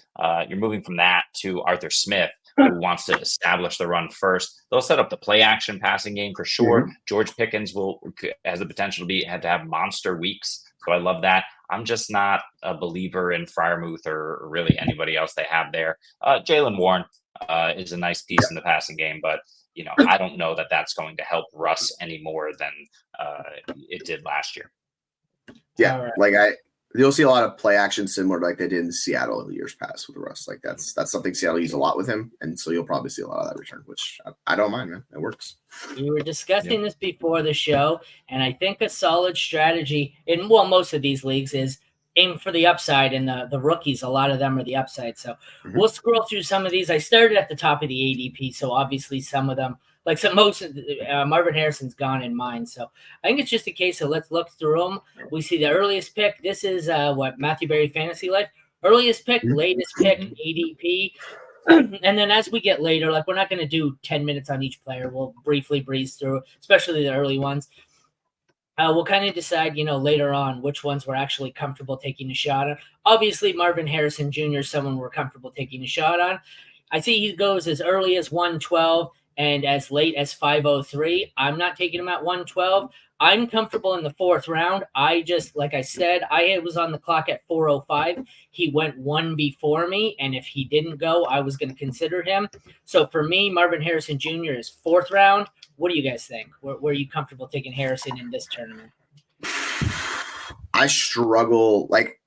You're moving from that to Arthur Smith, who wants to establish the run first. They'll set up the play action passing game for sure. Mm-hmm. George Pickens has the potential to have monster weeks. So I love that. I'm just not a believer in Freiermuth or really anybody else they have there. Jaylen Warren is a nice piece in the passing game, but I don't know that that's going to help Russ any more than it did last year. Yeah, you'll see a lot of play action similar to like they did in Seattle in the years past with Russ. Like that's something Seattle used a lot with him, and so you'll probably see a lot of that return, which I don't mind, man. It works. We were discussing this before the show, and I think a solid strategy in most of these leagues is aim for the upside, and the rookies, a lot of them are the upside. So we'll scroll through some of these. I started at the top of the ADP, so obviously some of them, like most of Marvin Harrison's gone in mine. So I think it's just a case of let's look through them. We see the earliest pick. This is Matthew Berry Fantasy Life. Earliest pick, latest pick, ADP. And then as we get later, like we're not going to do 10 minutes on each player. We'll briefly breeze through, especially the early ones. We'll kind of decide, later on which ones we're actually comfortable taking a shot on. Obviously, Marvin Harrison Jr. is someone we're comfortable taking a shot on. I see he goes as early as 112 and as late as 503. I'm not taking him at 112. I'm comfortable in the fourth round. I just, like I said, I was on the clock at 405. He went one before me, and if he didn't go, I was going to consider him. So for me, Marvin Harrison Jr. is fourth round. What do you guys think? Where are you comfortable taking Harrison in this tournament? I struggle. Like,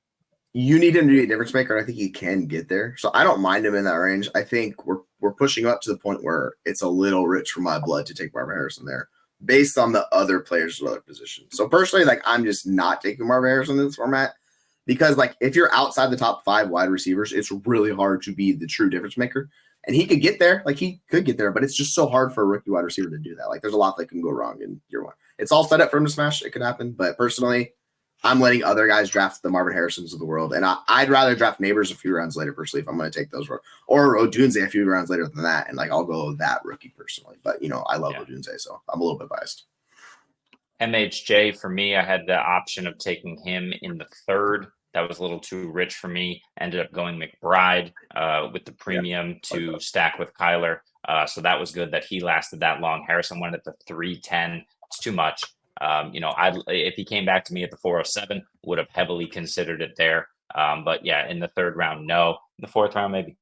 you need him to be a difference maker, and I think he can get there. So I don't mind him in that range. I think we're pushing up to the point where it's a little rich for my blood to take Marvin Harrison there based on the other players at other positions. So personally, like, I'm just not taking Marvin Harrison in this format because, like, if you're outside the top 5 wide receivers, it's really hard to be the true difference maker. And he could get there. Like, he could get there, but it's just so hard for a rookie wide receiver to do that. Like, there's a lot that can go wrong in year one. It's all set up for him to smash. It could happen. But personally, I'm letting other guys draft the Marvin Harrisons of the world. And I'd rather draft Nabers a few rounds later, personally, if I'm going to take those. Or Odunze a few rounds later than that. And, like, I'll go that rookie personally. But, I love Odunze, so I'm a little bit biased. MHJ, for me, I had the option of taking him in the third. That was a little too rich for me. Ended up going McBride with the premium to stack with Kyler. So that was good that he lasted that long. Harrison went at the 310. It's too much. If he came back to me at the 407, would have heavily considered it there. But yeah, in the third round, no. In the fourth round, maybe.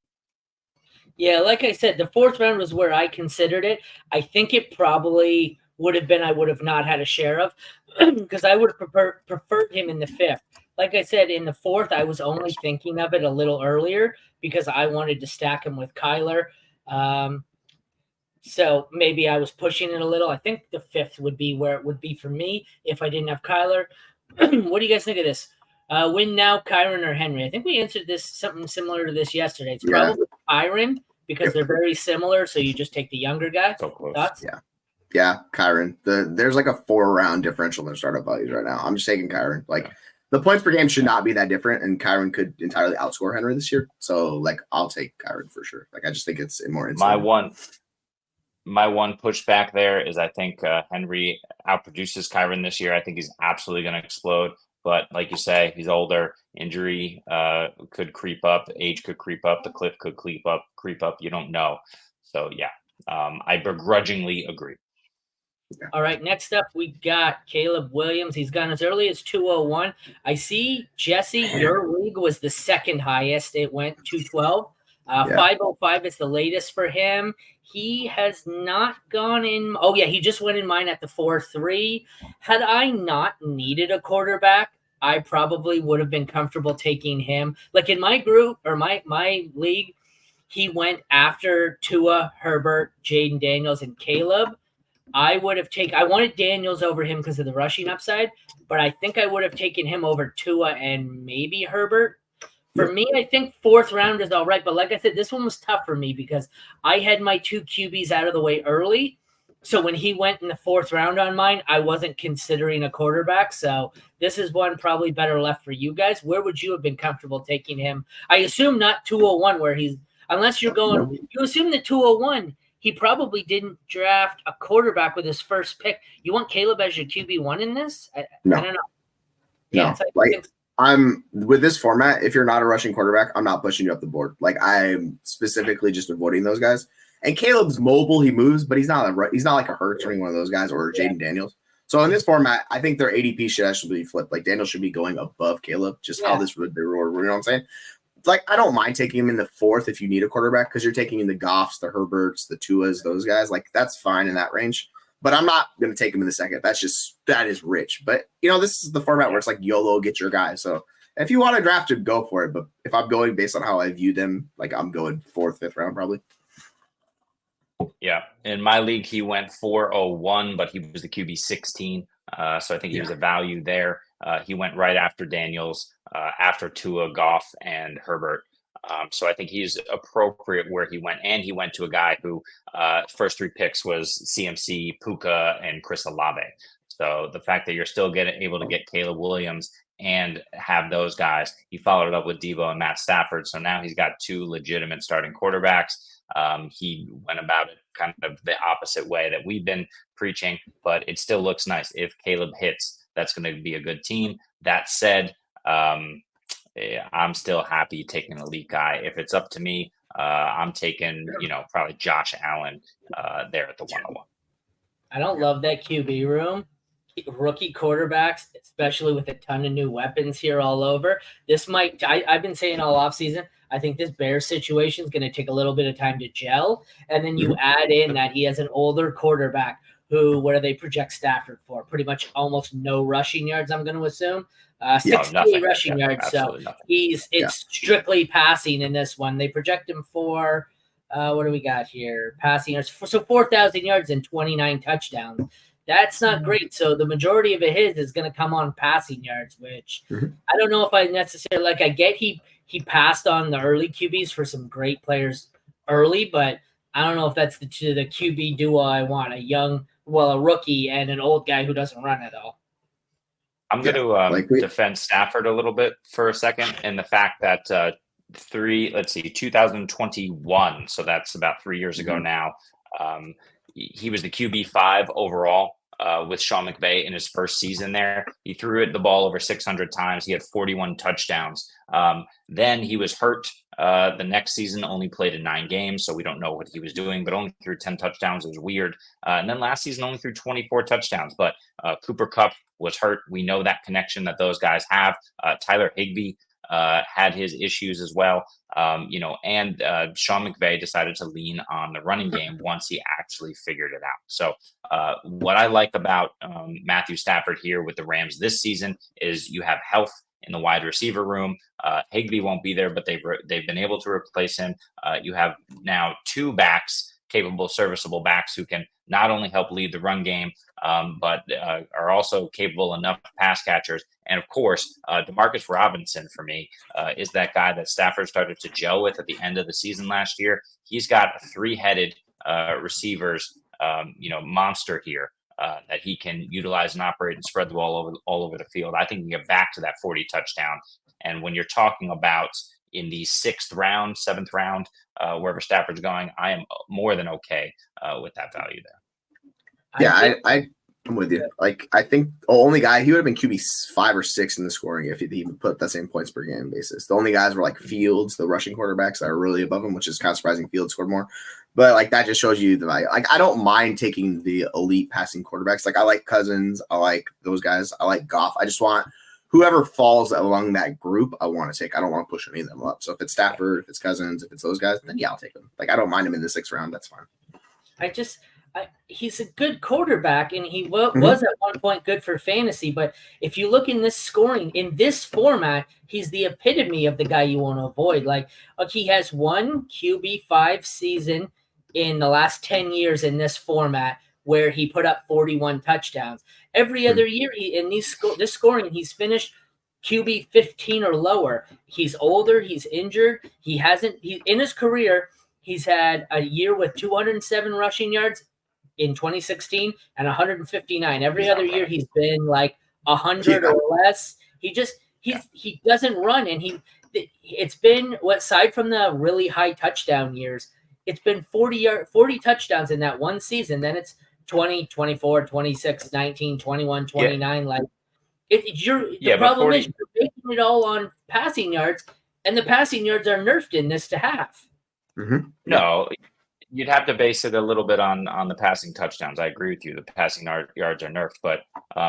Yeah, like I said, the fourth round was where I considered it. I think it probably would have been I would have not had a share of because I would have preferred him in the fifth. Like I said, in the fourth, I was only thinking of it a little earlier because I wanted to stack him with Kyler. So maybe I was pushing it a little. I think the fifth would be where it would be for me if I didn't have Kyler. What do you guys think of this? Win now, Kyron or Henry? I think we answered this something similar to this yesterday. It's probably Kyron because they're very similar. So you just take the younger guy. So close. Thoughts? Yeah, Kyron. There's like a 4-round differential in their startup values right now. I'm just taking Kyron. Like, the points per game should not be that different, and Kyron could entirely outscore Henry this year. So, like, I'll take Kyron for sure. Like, I just think it's more insane. My one pushback there is I think Henry outproduces Kyron this year. I think he's absolutely going to explode. But like you say, he's older. Injury could creep up. Age could creep up. The cliff could creep up. You don't know. So yeah, I begrudgingly agree. All right, next up we got Caleb Williams. He's gone as early as 201. I see, Jesse, your league was the second highest. It went 212. 505 is the latest for him. He has not gone in. Oh, yeah, he just went in mine at the 4-3. Had I not needed a quarterback, I probably would have been comfortable taking him. Like in my group or my league, he went after Tua, Herbert, Jayden Daniels, and Caleb. I wanted Daniels over him because of the rushing upside, but I think I would have taken him over Tua and maybe Herbert. For me, I think 4th round is all right. But like I said, this one was tough for me because I had my 2 QBs out of the way early. So when he went in the 4th round on mine, I wasn't considering a quarterback. So this is one probably better left for you guys. Where would you have been comfortable taking him? I assume not 201 where he's – unless you're going – you assume the 201 – he probably didn't draft a quarterback with his first pick. You want Caleb as your QB1 in this? I don't know. Yeah, I'm with this format. If you're not a rushing quarterback, I'm not pushing you up the board. Like I'm specifically just avoiding those guys. And Caleb's mobile, he moves, but he's not like a Hurts or any one of those guys or Jayden Daniels. So in this format, I think their ADP should actually be flipped. Like Daniels should be going above Caleb. Just how this would be, you know what I'm saying? Like, I don't mind taking him in the 4th if you need a quarterback because you're taking in the Goffs, the Herberts, the Tuas, those guys. Like, that's fine in that range. But I'm not going to take him in the 2nd. That is rich. But, this is the format where it's like YOLO, get your guy. So if you want to draft him, go for it. But if I'm going based on how I view them, like, I'm going 4th, 5th round probably. Yeah. In my league, he went 401, but he was the QB 16. So I think he was a value there. He went right after Daniels, after Tua, Goff, and Herbert. So I think he's appropriate where he went. And he went to a guy who first 3 picks was CMC, Puka, and Chris Olave. So the fact that you're still able to get Caleb Williams and have those guys, he followed it up with Deebo and Matt Stafford. So now he's got 2 legitimate starting quarterbacks. He went about it kind of the opposite way that we've been preaching, but it still looks nice. If Caleb hits, that's going to be a good team. That said, I'm still happy taking an elite guy. If it's up to me, I'm taking, probably Josh Allen there at the 101. I don't love that QB room. Rookie quarterbacks, especially with a ton of new weapons here all over. This might, I've been saying all offseason, I think this Bears situation is going to take a little bit of time to gel. And then you add in that he has an older quarterback who, what do they project Stafford for? Pretty much almost no rushing yards, I'm going to assume. 68 rushing yards. So it's strictly passing in this one. They project him for, what do we got here? Passing yards. So 4,000 yards and 29 touchdowns. That's not great. So the majority of his is going to come on passing yards, which I don't know if I necessarily like. I get he passed on the early QBs for some great players early, but I don't know if that's the QB duo I want. A rookie and an old guy who doesn't run at all. I'm going to defend Stafford a little bit for a second, and the fact that 2021, so that's about 3 years ago now. He was the QB 5 overall with Sean McVay in his first season there. He threw the ball over 600 times. He had 41 touchdowns. Then he was hurt. The next season only played in 9 games, so we don't know what he was doing, but only threw 10 touchdowns. It was weird. And then last season only threw 24 touchdowns, but Cooper Kupp was hurt. We know that connection that those guys have. Tyler Higbee had his issues as well, and Sean McVay decided to lean on the running game once he actually figured it out. So what I like about Matthew Stafford here with the Rams this season is you have health in the wide receiver room. Higbee won't be there, but they've been able to replace him. You have now 2 backs, capable, serviceable backs who can not only help lead the run game, but are also capable enough pass catchers. And of course, Demarcus Robinson for me is that guy that Stafford started to gel with at the end of the season last year. He's got a 3-headed receivers, monster here that he can utilize and operate and spread the ball all over the field. I think we can get back to that 40 touchdown. And when you're talking about in the 6th round, 7th round, wherever Stafford's going, I am more than okay with that value there. Yeah, I'm with you. Like, I think the only guy, he would have been QB 5 or 6 in the scoring if he put that same points per game basis. The only guys were like Fields, the rushing quarterbacks that are really above him, which is kind of surprising. Fields scored more. But like that just shows you the value. Like I don't mind taking the elite passing quarterbacks. Like I like Cousins, I like those guys, I like Goff. I just want whoever falls along that group, I want to take. I don't want to push any of them up. So if it's Stafford, if it's Cousins, if it's those guys, then yeah, I'll take them. Like I don't mind him in the 6th round. That's fine. He's a good quarterback, and he was at one point good for fantasy. But if you look in this scoring, in this format, he's the epitome of the guy you want to avoid. Like, he has one QB5 season in the last 10 years in this format where he put up 41 touchdowns. Every other year, this scoring, he's finished QB 15 or lower. He's older. He's injured. In his career, he's had a year with 207 rushing yards in 2016 and 159. Every other year he's been like 100 or less. He doesn't run, and it's been aside from the really high touchdown years, it's been 40 touchdowns in that one season. Then it's 20, 24, 26, 19, 21, 29. Like the problem is you're making it all on passing yards, and the passing yards are nerfed in this to half. Mm-hmm. No, you'd have to base it a little bit on the passing touchdowns. I agree with you. The passing yards are nerfed, but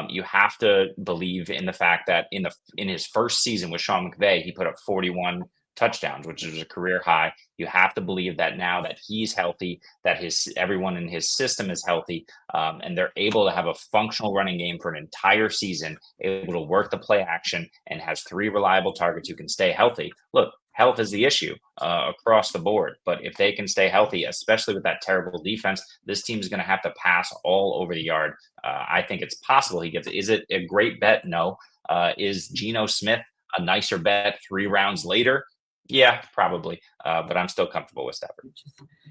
you have to believe in the fact that in his first season with Sean McVay, he put up 41 touchdowns, which is a career high. You have to believe that now that he's healthy, that everyone in his system is healthy, and they're able to have a functional running game for an entire season, able to work the play action, and has 3 reliable targets who can stay healthy. Look, health is the issue across the board. But if they can stay healthy, especially with that terrible defense, this team is going to have to pass all over the yard. I think it's possible he gets it. Is it a great bet? No. Is Geno Smith a nicer bet 3 rounds later? Yeah, probably. But I'm still comfortable with Stafford.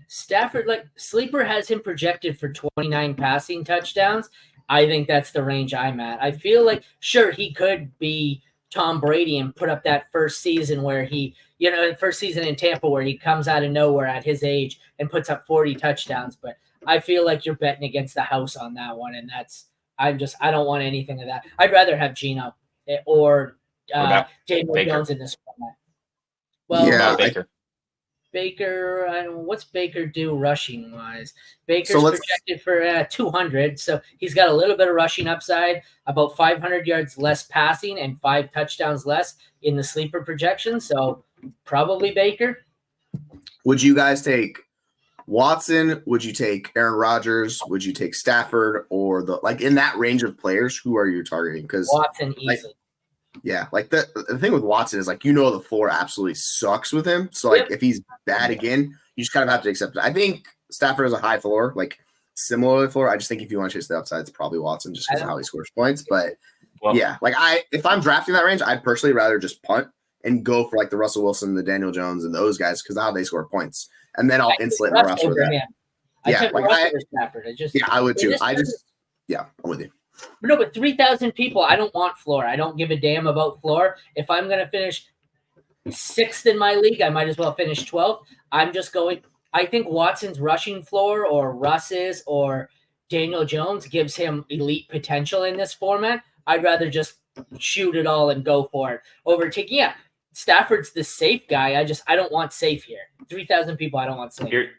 Stafford, like Sleeper has him projected for 29 passing touchdowns. I think that's the range I'm at. I feel like, sure, he could be Tom Brady and put up that first season where he, first season in Tampa where he comes out of nowhere at his age and puts up 40 touchdowns. But I feel like you're betting against the house on that one. And I don't want anything of that. I'd rather have Geno or Daniel Jones in this format. Well, yeah, Baker, what's Baker do rushing wise? Baker's projected for 200, so he's got a little bit of rushing upside, about 500 yards less passing and 5 touchdowns less in the sleeper projection. So probably Baker. Would you guys take Watson? Would you take Aaron Rodgers? Would you take Stafford or in that range of players? Who are you targeting? Because Watson easily. Yeah, like the thing with Watson is the floor absolutely sucks with him. So if he's bad again, you just kind of have to accept it. I think Stafford has a high floor, similar to the floor. I just think if you want to chase the upside, it's probably Watson just because of how he scores points. But if I'm drafting that range, I'd personally rather just punt and go for the Russell Wilson, the Daniel Jones, and those guys because of how they score points, and then I'll insulate my roster with that. I would too. I'm with you. No, but 3,000 people, I don't want floor. I don't give a damn about floor. If I'm going to finish 6th in my league, I might as well finish 12th. I'm just going – I think Watson's rushing floor or Russ's or Daniel Jones gives him elite potential in this format. I'd rather just shoot it all and go for it. Over taking – Stafford's the safe guy. I don't want safe here. 3,000 people, I don't want safe.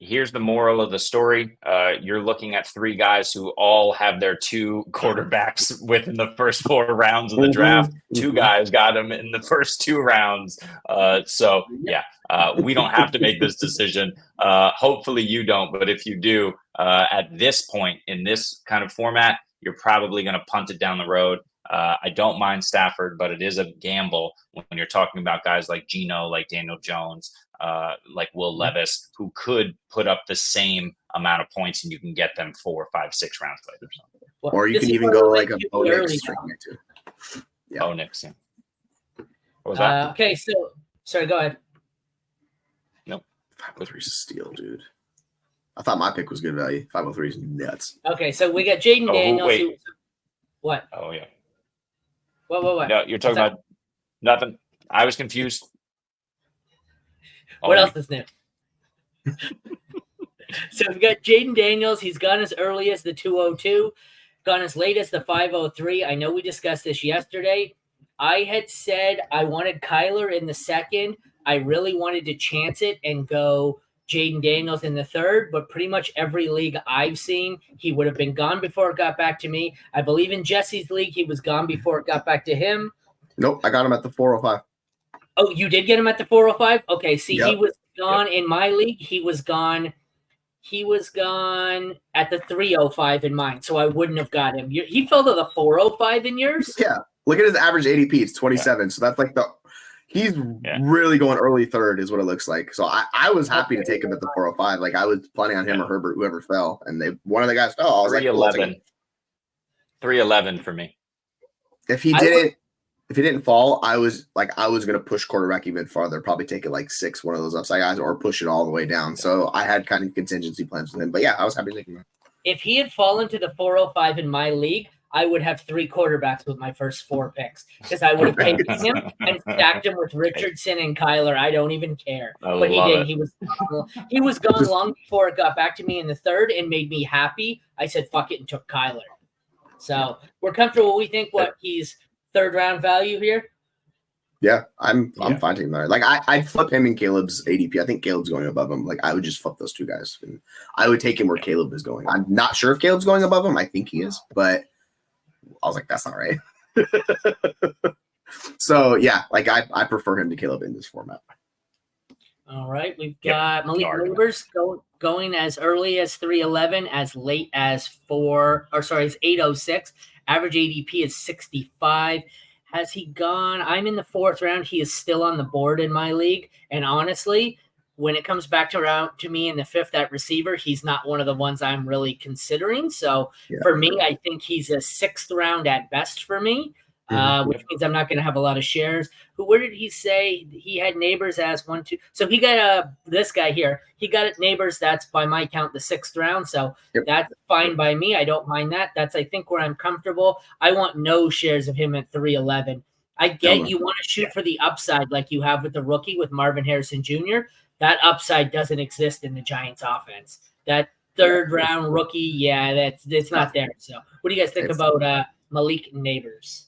Here's the moral of the story. You're looking at 3 guys who all have their 2 quarterbacks within the first 4 rounds of the draft. 2 guys got them in the first 2 rounds. We don't have to make this decision. Hopefully you don't. But if you do, at this point in this kind of format, you're probably going to punt it down the road. I don't mind Stafford, but it is a gamble when you're talking about guys like Geno, like Daniel Jones, like Will Levis, who could put up the same amount of points and you can get them 4, 5, 6 rounds later. Or you can even go a Bo Nix string too. Yeah. Bo Nix, yeah. What was that? Okay, so sorry, go ahead. Nope. 503 is a steal, dude. I thought my pick was good value. 503 is nuts. Okay, so we got Jayden Daniels. What? Oh, yeah. What? No, you're talking about nothing. I was confused. What else is new? So we've got Jayden Daniels. He's gone as early as the 202, gone as late as the 503. I know we discussed this yesterday. I had said I wanted Kyler in the 2nd. I really wanted to chance it and go Jayden Daniels in the third, but pretty much every league I've seen, he would have been gone before it got back to me. I believe in Jesse's league, he was gone before it got back to him. Nope, I got him at the 405. Oh, you did get him at the 405? Okay, see, Yep. he was gone in my league. He was gone at the 305 in mine, so I wouldn't have got him. He fell to the 405 in yours? Yeah. Look at his average ADP. It's 27. So that's like he's really going early third is what it looks like. So I was happy to take him at the 405. Like I was planning on him or Herbert, whoever fell. And one of the guys fell. I was 311. like, 311 for me. If he didn't fall, I was gonna push quarterback even farther, probably take it like 6, one of those upside guys, or push it all the way down. So I had kind of contingency plans with him. But yeah, I was happy to take him. If he had fallen to the 405 in my league, I would have 3 quarterbacks with my first 4 picks because I would have taken him and stacked him with Richardson and Kyler. I don't even care. But he didn't. He was gone long before it got back to me in the third and made me happy. I said, fuck it, and took Kyler. So we're comfortable. We think he's third round value here. Yeah, I'm fine taking that. Like I'd flip him and Caleb's ADP. I think Caleb's going above him. Like I would just flip those 2 guys. And I would take him where Caleb is going. I'm not sure if Caleb's going above him. I think he is, but I was like, that's not right. So yeah, like I prefer him to Caleb in this format. All right, we've got Malik Nabers going as early as 311, as late as 806. Average ADP is 65. Has he gone? I'm in the 4th round. He is still on the board in my league. And honestly, when it comes back to me in the 5th at receiver, he's not one of the ones I'm really considering. So for me, I think he's a 6th round at best for me, which means I'm not going to have a lot of shares. Where did he say he had Nabers as 1, 2? So he got this guy here. He got it Nabers. That's by my count the 6th round. So that's fine by me. I don't mind that. That's I think where I'm comfortable. I want no shares of him at 311. I get you want to shoot for the upside like you have with the rookie with Marvin Harrison Jr. That upside doesn't exist in the Giants offense. That 3rd round rookie, it's not there. So what do you guys think about Malik Nabers?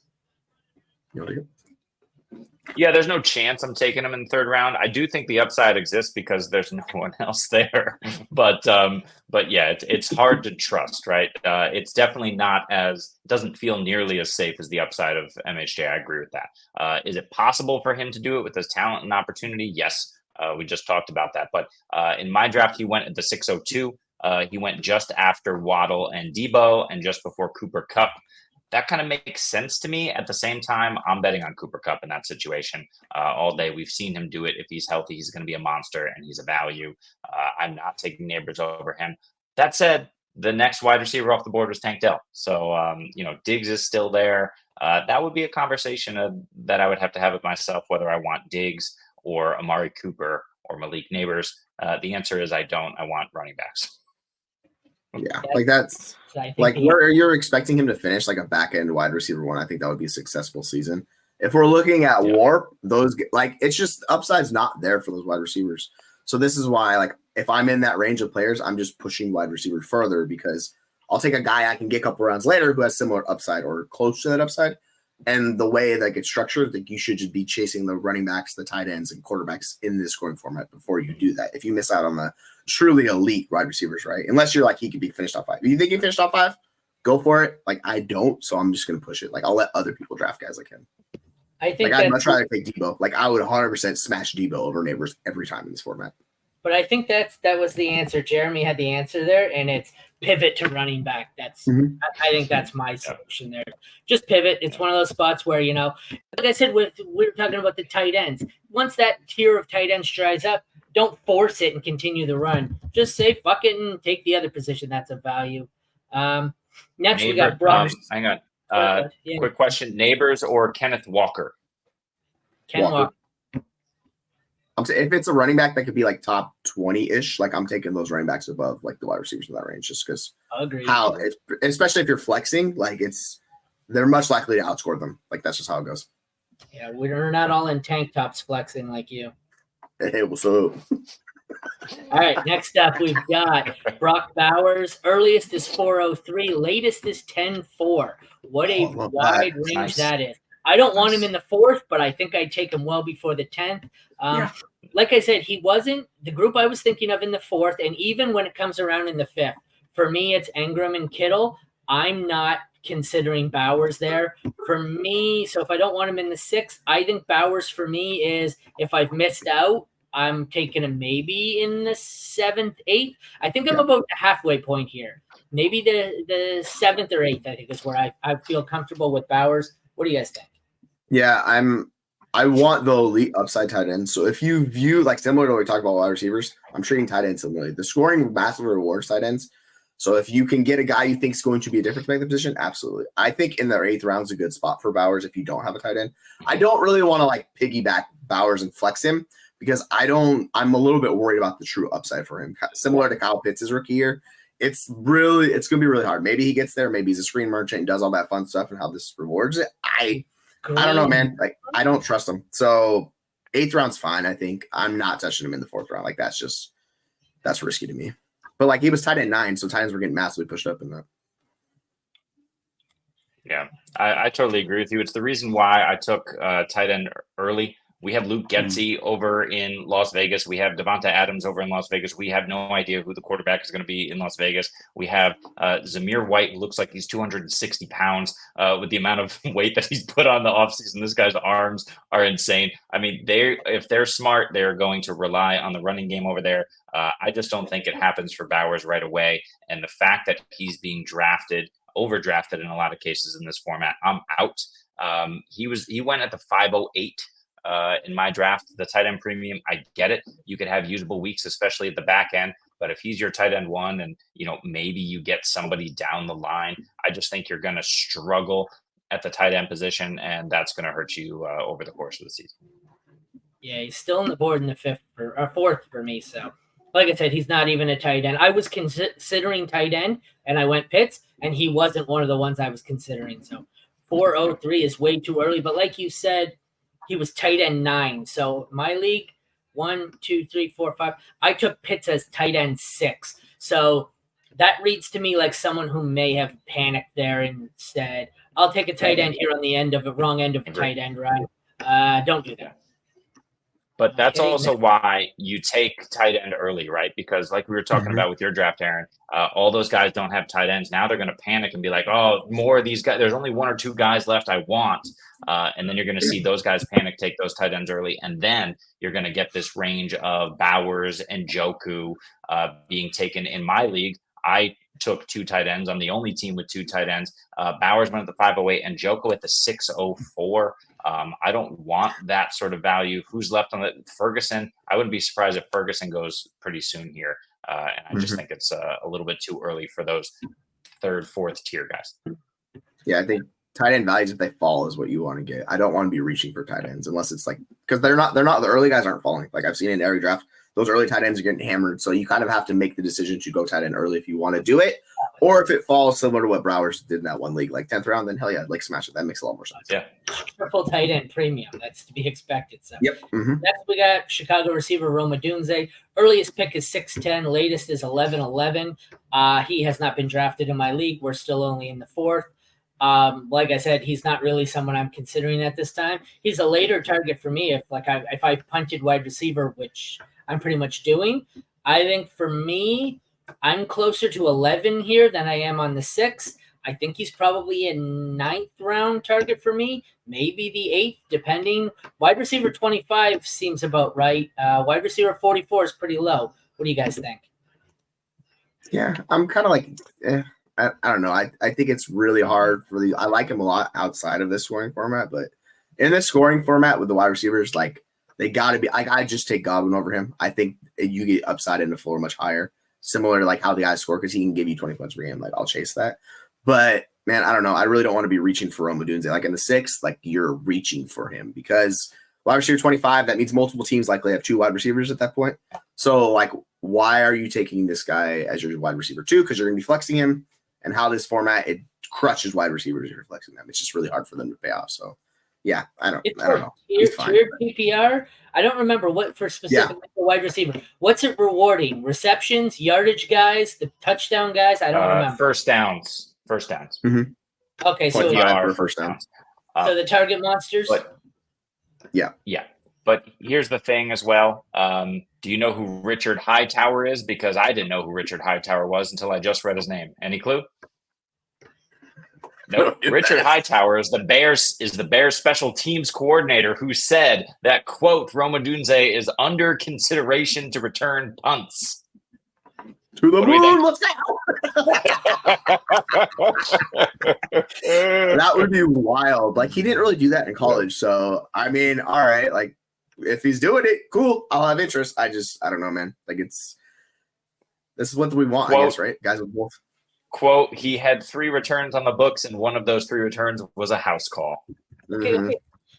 Yeah, there's no chance I'm taking him in the 3rd round. I do think the upside exists because there's no one else there. But yeah, it's hard to trust, right? It's definitely doesn't feel nearly as safe as the upside of MHJ. I agree with that. Is it possible for him to do it with his talent and opportunity? Yes. We just talked about that. But in my draft, he went at the 602. He went just after Waddle and Debo and just before Cooper Kupp. That kind of makes sense to me. At the same time, I'm betting on Cooper Kupp in that situation all day. We've seen him do it. If he's healthy, he's going to be a monster and he's a value. I'm not taking Nabers over him. That said, the next wide receiver off the board was Tank Dell. So, Diggs is still there. That would be a conversation that I would have to have with myself, whether I want Diggs or Amari Cooper or Malik Nabers. The answer is I don't. I want running backs. Yeah, like that's like where you're expecting him to finish like a back end wide receiver 1. I think that would be a successful season. If we're looking at WARP, those it's just upside's not there for those wide receivers. So this is why, like, if I'm in that range of players, I'm just pushing wide receiver further because I'll take a guy I can get a couple rounds later who has similar upside or close to that upside. And the way that it's structured, like you should just be chasing the running backs, the tight ends, and quarterbacks in this scoring format before you do that. If you miss out on the truly elite wide receivers, right? Unless you're like, he could be finished top 5. If you think he finished top 5, go for it. Like I don't, so I'm just going to push it. Like I'll let other people draft guys like him. I think I'd much rather take Debo. Like I would 100% smash Debo over Nabers every time in this format. But I think that was the answer. Jeremy had the answer there, and it's pivot to running back. That's I think that's my solution there. Just pivot. It's one of those spots where, like I said, we're talking about the tight ends. Once that tier of tight ends dries up, don't force it and continue the run. Just say fuck it and take the other position. That's a value. Next we got Brooks. Hang on. Quick question: Nabers or Kenneth Walker? Walker. If it's a running back that could be like top 20-ish, like I'm taking those running backs above like the wide receivers in that range, just because especially if you're flexing, like they're much likely to outscore them. Like that's just how it goes. Yeah, we're not all in tank tops flexing like you. Hey, what's up? All right, next up we've got Brock Bowers. Earliest is 403, latest is 10-4. What a wide range that is. I don't want him in the 4th, but I think I'd take him well before the 10th. Like I said, he wasn't the group I was thinking of in the 4th, and even when it comes around in the 5th, for me, it's Engram and Kittle. I'm not considering Bowers there. For me, so if I don't want him in the 6th, I think Bowers for me is, if I've missed out, I'm taking him maybe in the 7th, 8th. I think I'm about the halfway point here. Maybe the 7th or 8th, I think, is where I feel comfortable with Bowers. What do you guys think? Yeah, I want the elite upside tight end. So if you view, like, similar to what we talked about wide receivers, I'm treating tight ends similarly. The scoring massive rewards tight ends. So if you can get a guy you think is going to be a difference maker position, absolutely. I think in the 8th round is a good spot for Bowers if you don't have a tight end. I don't really want to like piggyback Bowers and flex him because I'm a little bit worried about the true upside for him. Similar to Kyle Pitts' rookie year. It's going to be really hard. Maybe he gets there. Maybe he's a screen merchant and does all that fun stuff and how this rewards it. I don't know, man. Like, I don't trust him. So 8th round's fine, I think. I'm not touching him in the 4th round. Like, that's risky to me. But like, he was tight end 9, so tight ends were getting massively pushed up in that. Yeah, I totally agree with you. It's the reason why I took tight end early. We have Luke Getsy over in Las Vegas. We have Devonta Adams over in Las Vegas. We have no idea who the quarterback is going to be in Las Vegas. We have Zamir White, who looks like he's 260 pounds with the amount of weight that he's put on the offseason. This guy's arms are insane. I mean, if they're smart, they're going to rely on the running game over there. I just don't think it happens for Bowers right away. And the fact that he's being overdrafted in a lot of cases in this format, I'm out. He went at the 508 in my draft, the tight end premium. I get it. You could have usable weeks, especially at the back end. But if he's your tight end 1 and, maybe you get somebody down the line, I just think you're going to struggle at the tight end position, and that's going to hurt you over the course of the season. Yeah, he's still on the board in the 5th or 4th for me. So, like I said, he's not even a tight end. I was considering tight end, and I went Pitts, and he wasn't one of the ones I was considering. So 403 is way too early. But like you said, he was tight end 9. So my league, 1, 2, 3, 4, 5. I took Pitts as tight end 6. So that reads to me like someone who may have panicked there and said, I'll take a tight end here on the wrong end of a tight end, right? Don't do that. But that's also why you take tight end early, right? Because like we were talking about with your draft, Aaron, all those guys don't have tight ends. Now they're going to panic and be like, oh, more of these guys. There's only 1 or 2 guys left I want. And then you're going to see those guys panic, take those tight ends early. And then you're going to get this range of Bowers and Njoku being taken in my league. I took 2 tight ends. I'm the only team with 2 tight ends. Bowers went at the 508 and Njoku at the 604. I don't want that sort of value. Who's left on it? Ferguson. I wouldn't be surprised if Ferguson goes pretty soon here. And I just think it's a little bit too early for those 3rd, 4th tier guys. Yeah, I think tight end values, if they fall, is what you want to get. I don't want to be reaching for tight ends unless it's like, because they're not the early guys aren't falling. Like I've seen in every draft, those early tight ends are getting hammered. So you kind of have to make the decision to go tight end early if you want to do it. Or if it falls similar to what Bowers did in that one league, like 10th round, then hell yeah, like smash it. That makes a lot more sense. Yeah. Triple tight end premium. That's to be expected. So yep. Next we got Chicago receiver Odunze. Earliest pick is 6'10", latest is 11'11". He has not been drafted in my league. We're still only in the 4th. Like I said, he's not really someone I'm considering at this time. He's a later target for me if I punted wide receiver, which I'm pretty much doing. I think for me, I'm closer to 11 here than I am on the 6th. I think he's probably a 9th round target for me, maybe the 8th, depending. Wide receiver 25 seems about right. Wide receiver 44 is pretty low. What do you guys think? Yeah, I'm kind of like, I don't know. I think it's really hard I like him a lot outside of this scoring format, but in this scoring format with the wide receivers, like they got to be, I just take Godwin over him. I think you get upside in the floor much higher, similar to like how the guys score, because he can give you 20 points per game. Like I'll chase that. But man, I don't know. I really don't want to be reaching for Odunze. Like in the 6th, like you're reaching for him because wide receiver 25, that means multiple teams likely have 2 wide receivers at that point. So like, why are you taking this guy as your wide receiver 2? Because you're going to be flexing him. And how this format, it crushes wide receivers if you're flexing them. It's just really hard for them to pay off. So, yeah, I don't know. He's fine. Tier PPR, I don't remember what for specifically for wide receiver. What's it rewarding? Receptions, yardage guys, the touchdown guys? I don't remember. First downs. Okay, so PPR for first downs. So the target monsters. But, yeah. But here's the thing as well. Do you know who Richard Hightower is? Because I didn't know who Richard Hightower was until I just read his name. Any clue? No. Richard Hightower is the Bears special teams coordinator who said that, quote, Rome Odunze is under consideration to return punts. To the moon, let's go. That would be wild. Like, he didn't really do that in college. So, I mean, all right. Like, if he's doing it, cool. I'll have interest. I don't know, man. Like, this is what we want, Quote, I guess, right? Guys with both. Quote, he had 3 returns on the books, and one of those 3 returns was a house call. Okay.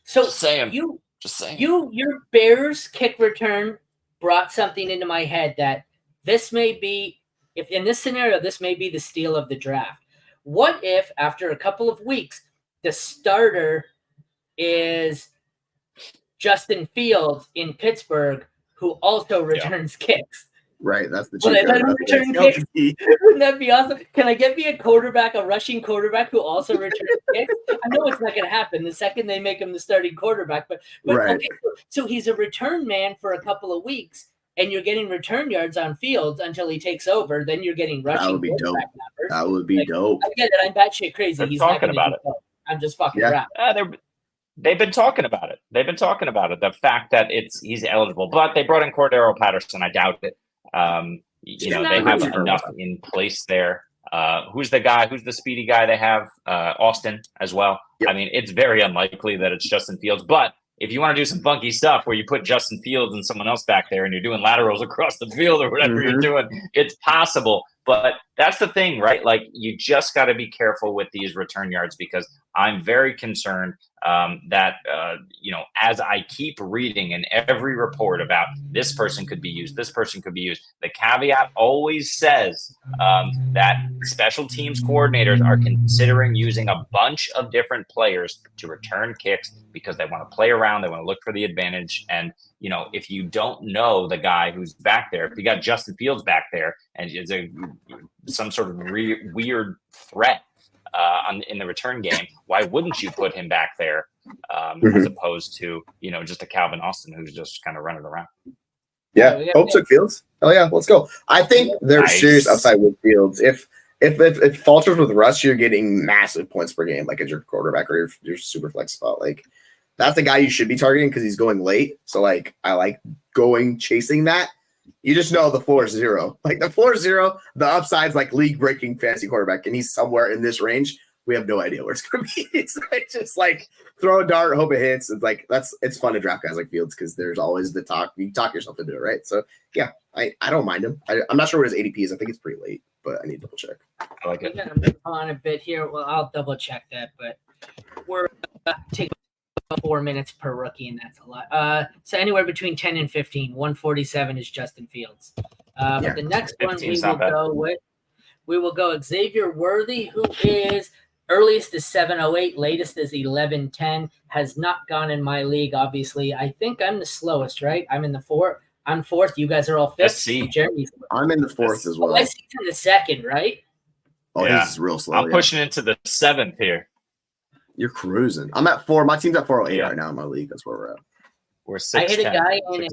So Just saying. Your Bears kick return brought something into my head that this may be, if in this scenario, this may be the steal of the draft. What if after a couple of weeks, the starter is Justin Fields in Pittsburgh, who also returns kicks? Right, that's the cheat. Wouldn't that be awesome? Can I get me a rushing quarterback who also returns kicks? I know it's not going to happen the second they make him the starting quarterback, but right. Okay, so he's a return man for a couple of weeks, and you're getting return yards on Fields until he takes over. Then you're getting rushing. That would be dope. Numbers. That would be dope. I get it. I'm batshit crazy. They're He's talking about it. I'm just fucking around. They've been talking about it. The fact that he's eligible, but they brought in Cordero Patterson. I doubt it. They have enough in place there. Who's the speedy guy they have? Austin as well. Yep. I mean, it's very unlikely that it's Justin Fields, but if you want to do some funky stuff where you put Justin Fields and someone else back there and you're doing laterals across the field or whatever you're doing, it's possible. But that's the thing, right? Like, you just got to be careful with these return yards, because I'm very concerned that, as I keep reading in every report about this person could be used, the caveat always says that special teams coordinators are considering using a bunch of different players to return kicks because they want to play around, they want to look for the advantage. And, if you don't know the guy who's back there, if you got Justin Fields back there and it's some sort of weird threat in the return game, why wouldn't you put him back there as opposed to, just a Calvin Austin who's just kind of running around? Yeah. Hope took Fields. Oh yeah, let's go. I think there's serious upside with Fields. If it falters with Russ, you're getting massive points per game, like as your quarterback or your super flex spot. Like, that's the guy you should be targeting because he's going late. So, like, I like chasing that. You just know the floor is 0. Like, the floor is 0. The upside's like league-breaking fantasy quarterback, and he's somewhere in this range. We have no idea where it's going to be. It's just like throw a dart, hope it hits. It's like it's fun to draft guys like Fields because there's always the talk. You talk yourself into it, right? So, yeah, I don't mind him. I'm not sure what his ADP is. I think it's pretty late, but I need to double check. I like it. We're going to move on a bit here. Well, I'll double check that, but we're taking 4 minutes per rookie, and that's a lot. So anywhere between 10 and 15. 147 is Justin Fields. But the next one we will go Xavier Worthy, who is earliest is 708, latest is 1110. Has not gone in my league, obviously. I think I'm the slowest, right? I'm in the 4th. I'm 4th. You guys are all 5th. Jeremy's I'm in the 4th as well. I see in the 2nd, right? Oh, yeah. This is real slow. I'm pushing into the 7th here. You're cruising. I'm at 4. My team's at 408 right now in my league. That's where we're at. We're 6. I hit a guy in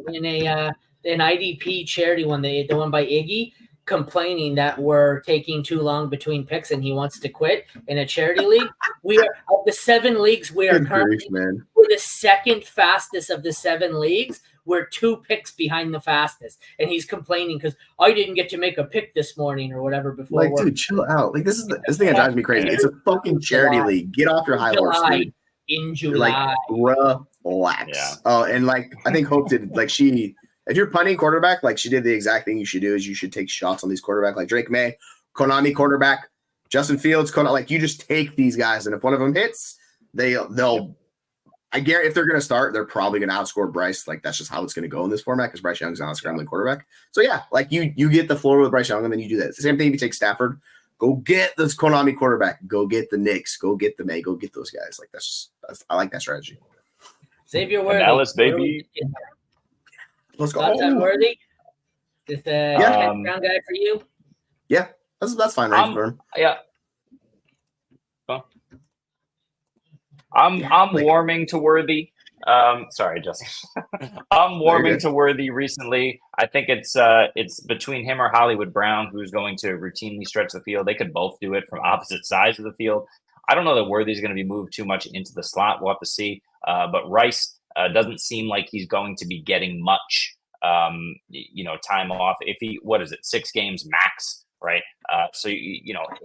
an IDP charity one, the one by Iggy, complaining that we're taking too long between picks and he wants to quit in a charity league. We are of the 7 leagues. We are currently we're the second fastest of the 7 leagues. We're 2 picks behind the fastest, and he's complaining because I didn't get to make a pick this morning or whatever before. Like, dude, chill out. Like, this thing that drives me crazy. It's a fucking charity league. Get off your high horse, dude. In July, like, relax. Yeah. Oh, and like I think Hope did. Like, if you're punting quarterback, like she did the exact thing you should do is you should take shots on these quarterback, like Drake Maye, Konami quarterback, Justin Fields, like you just take these guys, and if one of them hits, they'll. I guarantee if they're going to start, they're probably going to outscore Bryce. Like, that's just how it's going to go in this format because Bryce Young's not a scrambling quarterback. So, yeah, like you get the floor with Bryce Young, and then you do that. It's the same thing if you take Stafford. Go get this Konami quarterback. Go get the Knicks. Go get the Maye. Go get those guys. Like, I like that strategy. Xavier Worthy. Dallas, baby. Let's go. Thoughts on Worthy? Is the 10th round guy for you? Yeah, that's fine. Range for him. Yeah. Well, I'm warming to Worthy. Sorry, Justin. I'm warming to Worthy recently. I think it's between him or Hollywood Brown, who's going to routinely stretch the field. They could both do it from opposite sides of the field. I don't know that Worthy's going to be moved too much into the slot. We'll have to see. But Rice doesn't seem like he's going to be getting much, time off. If 6 games max, right? So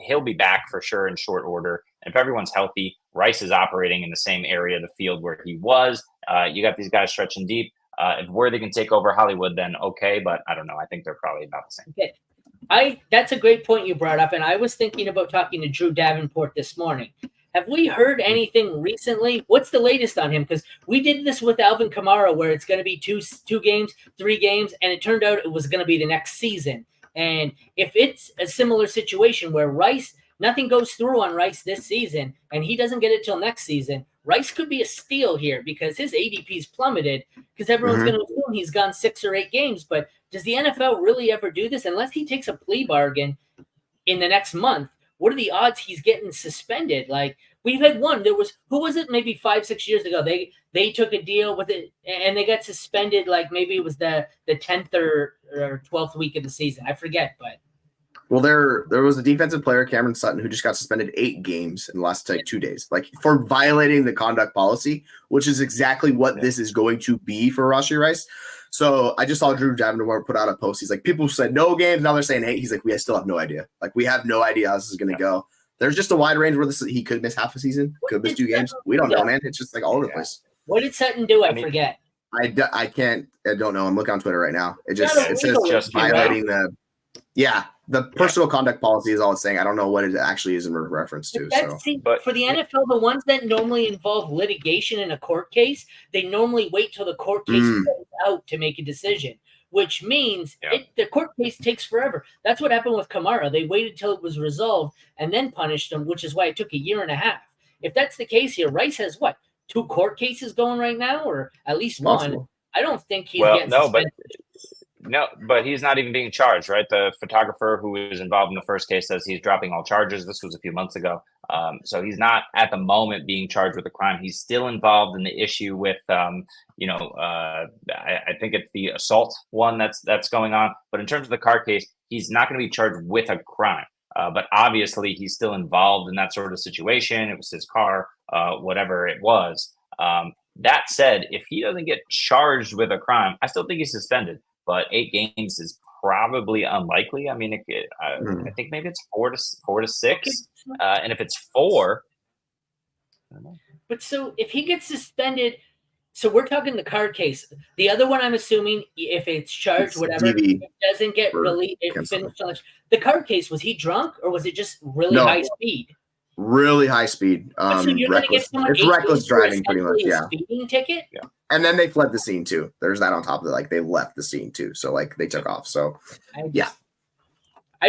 he'll be back for sure in short order. And if everyone's healthy, Rice is operating in the same area of the field where he was. You got these guys stretching deep. If Worthy can take over Hollywood, then okay. But I don't know. I think they're probably about the same. Okay. That's a great point you brought up. And I was thinking about talking to Drew Davenport this morning. Have we heard anything recently? What's the latest on him? Because we did this with Alvin Kamara, where it's going to be two games, 3 games, and it turned out it was going to be the next season. And if it's a similar situation where nothing goes through on Rice this season, and he doesn't get it till next season, Rice could be a steal here because his ADP's plummeted because everyone's going to assume he's gone 6 or 8 games. But does the NFL really ever do this? Unless he takes a plea bargain in the next month, what are the odds he's getting suspended? Like, we've had one. Who was it? Maybe 5-6 years ago. They took a deal with it and they got suspended. Like maybe it was the 10th or 12th week of the season. I forget, but. Well, there was a defensive player, Cameron Sutton, who just got suspended 8 games in the last 2 days, like for violating the conduct policy, which is exactly what this is going to be for Rashee Rice. So I just saw Drew Davenport put out a post. He's like, people said no games. Now they're saying 8. He's like, we still have no idea. Like, we have no idea how this is going to go. There's just a wide range where he could miss half a season, could miss 2 games. We don't know, man. It's just like all over the place. What did Sutton do? I forget. I don't know. I'm looking on Twitter right now. It says just violating the personal conduct policy is all it's saying. I don't know what it actually is in reference to. But for the NFL, the ones that normally involve litigation in a court case, they normally wait till the court case goes out to make a decision, which means the court case takes forever. That's what happened with Kamara. They waited till it was resolved and then punished him, which is why it took a year and a half. If that's the case here, Rice has 2 court cases going right now, or at least one. I don't think he's getting suspended. But he's not even being charged, right? The photographer who was involved in the first case says he's dropping all charges. This was a few months ago. So he's not at the moment being charged with a crime. He's still involved in the issue with, I think it's the assault one that's going on. But in terms of the car case, he's not going to be charged with a crime. But obviously he's still involved in that sort of situation. It was his car, whatever it was. That said, if he doesn't get charged with a crime, I still think he's suspended. But 8 games is probably unlikely. I mean, I think maybe it's 4 to 6, and if it's 4, I don't know. But so if he gets suspended, so we're talking the card case. The other one, I'm assuming, if it's charged, whatever, it doesn't get really finished. The card case, was he drunk or was it just really high speed? Really high speed. So you're reckless. It's reckless driving, pretty much. Yeah. Speeding ticket. Yeah. And then they fled the scene too. There's that on top of it. Like they left the scene too. So like they took off. So I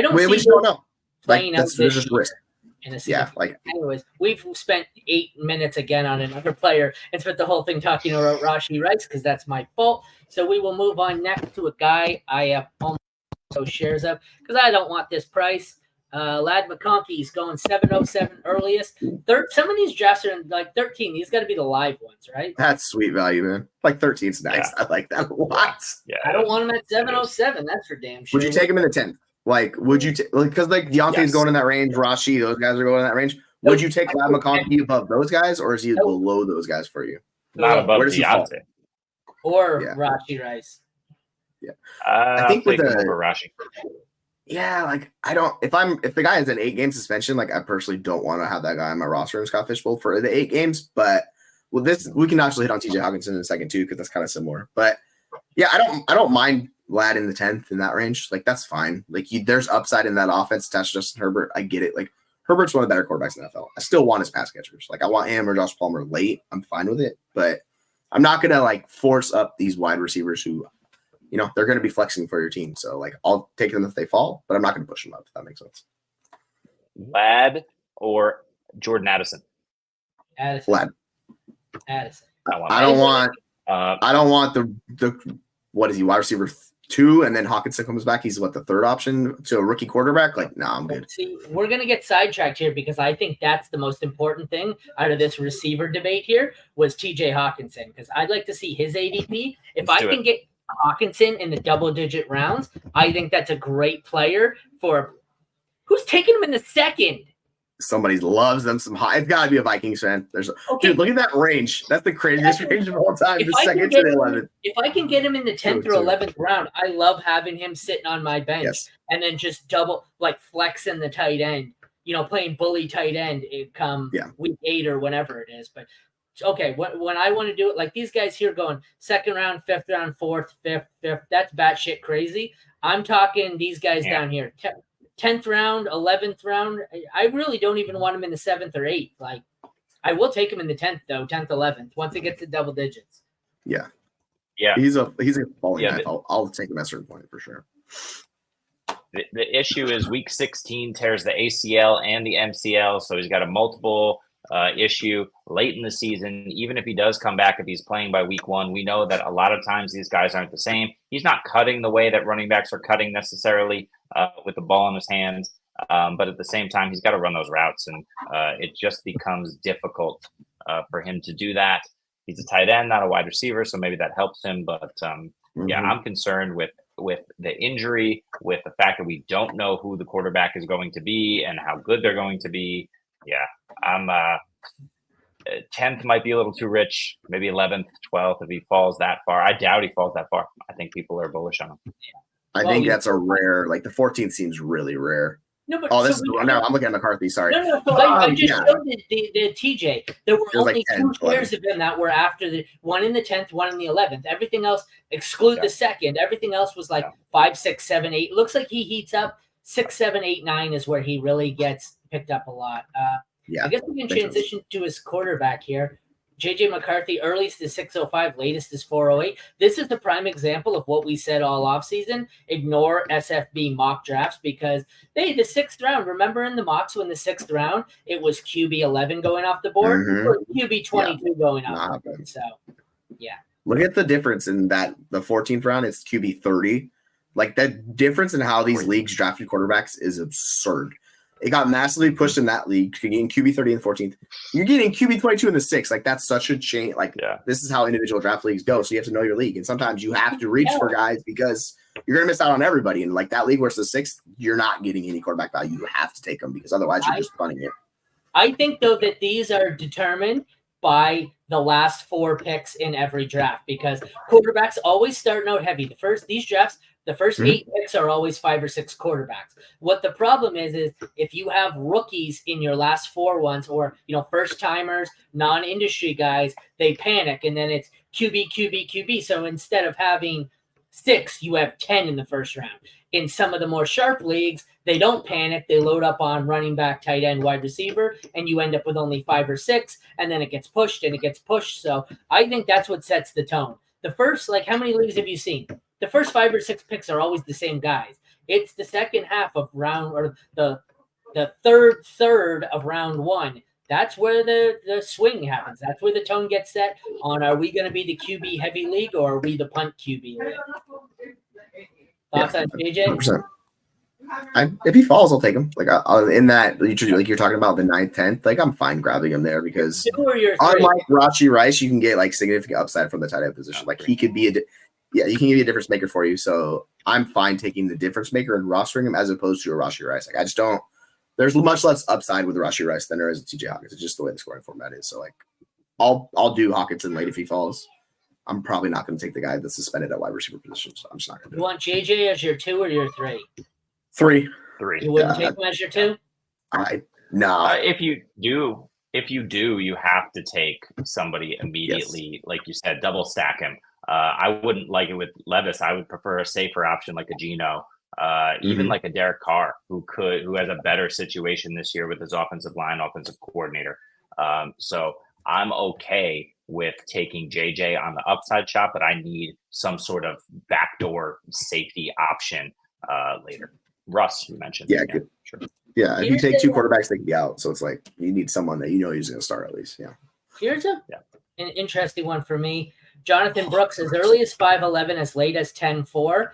don't. We just don't know. Like there's just risk. Anyways, we've spent 8 minutes again on another player and spent the whole thing talking about Rashee Rice because that's my fault. So we will move on next to a guy I have almost no shares of because I don't want this price. Lad McConkey is going 707 earliest. Some of these drafts are in like 13. These got to be the live ones, right? That's sweet value, man. Like 13's nice. I like that a lot. Yeah, I don't want him at 707. That's for damn sure. Would you take him in the 10th? Like, would you because like Deontay's going in that range, Rashee, those guys are going in that range. Would you take Lad McConkey above those guys, or is he below those guys for you? Not above Deontay. Or Rashee Rice. Yeah. I think with Rashee. Yeah, like if the guy has an 8-game suspension, like I personally don't want to have that guy on my roster in Scott Fishbowl for the 8 games. But with this, we can actually hit on TJ Hawkinson in a second too, because that's kind of similar. But yeah, I don't mind Lad in the 10th in that range. Like that's fine. Like there's upside in that offense attached to Justin Herbert. I get it. Like Herbert's one of the better quarterbacks in the NFL. I still want his pass catchers. Like I want him or Josh Palmer late. I'm fine with it, but I'm not gonna like force up these wide receivers who. They're going to be flexing for your team. So, like, I'll take them if they fall, but I'm not going to push them up, if that makes sense. Lad or Jordan Addison? Lad. Addison. I don't want the what is he, wide receiver 2, and then Hawkinson comes back. He's the third option to a rookie quarterback. Like, nah, I'm good. See, we're gonna get sidetracked here because I think that's the most important thing out of this receiver debate here was TJ Hawkinson, because I'd like to see his ADP. If I can get Hawkinson in the double-digit rounds, I think that's a great player for who's taking him in the second. Somebody loves them some high. It's got to be a Vikings fan. Dude, look at that range. That's the craziest range of all time. The second to the 11th. If I can get him in the 10th or 11th round, I love having him sitting on my bench and then just double, like flexing the tight end, playing bully tight end come week 8 or whenever it is. But okay, when I want to do it, like these guys here going 2nd round, 5th round, 4th, 5th, that's batshit crazy. I'm talking these guys down here. 10th round, 11th round. I really don't even want him in the 7th or 8th. Like, I will take him in the 10th though, 10th, 11th. Once it gets to double digits. Yeah. Yeah. He's a falling guy. I'll take him at a certain point for sure. The issue is week 16 tears the ACL and the MCL, so he's got a multiple issue late in the season. Even if he does come back, if he's playing by week 1, we know that a lot of times these guys aren't the same. He's not cutting the way that running backs are cutting necessarily with the ball in his hands, but at the same time, he's got to run those routes, and it just becomes difficult for him to do that. He's a tight end, not a wide receiver, so maybe that helps him. But I'm concerned with the injury, with the fact that we don't know who the quarterback is going to be and how good they're going to be. Yeah, I'm 10th might be a little too rich, maybe 11th, 12th if he falls that far. I doubt he falls that far. I think people are bullish on him. I think that's a rare, like the 14th seems really rare. No, but I'm looking at McCarthy. Sorry. No. So I just showed the TJ. There were only like 10, 2 players of him that were after the one in the 10th, one in the 11th. Everything else, exclude the second. Everything else was like 5, 6, 7, 8. Looks like he heats up 6, 7, 8, 9 is where he really gets picked up a lot. I guess we can transition to his quarterback here. JJ McCarthy, earliest is 605, latest is 408. This is the prime example of what we said all offseason. Ignore SFB mock drafts because the 6th round, remember in the mocks when the 6th round, it was QB 11 going off the board or QB 22 going off the board. So, yeah. Look at the difference in that the 14th round, it's QB 30. Like that difference in how these leagues drafted quarterbacks is absurd. It got massively pushed in that league. You're getting QB 30 in the 14th. You're getting QB 22 in the 6th. Like, that's such a change. Like, this is how individual draft leagues go. So you have to know your league. And sometimes you have to reach for guys because you're going to miss out on everybody. And, like, that league where it's the 6th, you're not getting any quarterback value. You have to take them because otherwise you're just punting it. I think, though, that these are determined by the last 4 picks in every draft because quarterbacks always start out heavy. The first 8 picks are always 5 or 6 quarterbacks. What the problem is if you have rookies in your last 4 ones or, first timers, non-industry guys, they panic and then it's QB. So instead of having 6, you have 10 in the first round. In some of the more sharp leagues, they don't panic. They load up on running back, tight end, wide receiver, and you end up with only 5 or 6, and then it gets pushed. So I think that's what sets the tone. The first, how many leagues have you seen? The first 5 or 6 picks are always the same guys. It's the second half of round or the third of round 1. That's where the swing happens. That's where the tone gets set on are we going to be the QB heavy league or are we the punt QB league? Thoughts on JJ? 100%. If he falls, I'll take him. In that, you're talking about the 9th, 10th, I'm fine grabbing him there because unlike Rashi Rice, you can get significant upside from the tight end position. He could be he can give you a difference maker for you. So I'm fine taking the difference maker and rostering him as opposed to a Rashi Rice. I just don't. There's much less upside with Rashi Rice than there is with TJ Hawkins. It's just the way the scoring format is. So I'll do Hawkinson late if he falls. I'm probably not going to take the guy that's suspended at wide receiver position. So I'm just not going to do it. You want JJ as your 2 or your 3? 3. You wouldn't take him as your 2? No. If you do, you have to take somebody immediately, like you said, double stack him. I wouldn't like it with Levis. I would prefer a safer option like a Geno, even like a Derek Carr, who has a better situation this year with his offensive line, offensive coordinator. So I'm okay with taking JJ on the upside shot, but I need some sort of backdoor safety option later. Russ, you mentioned. Yeah, good. Sure. Yeah, if you take 2 quarterbacks, they can be out. So it's you need someone that he's going to start at least. Yeah. Here's an interesting one for me. Jonathon Brooks, as early as 5'11", as late as 10'4".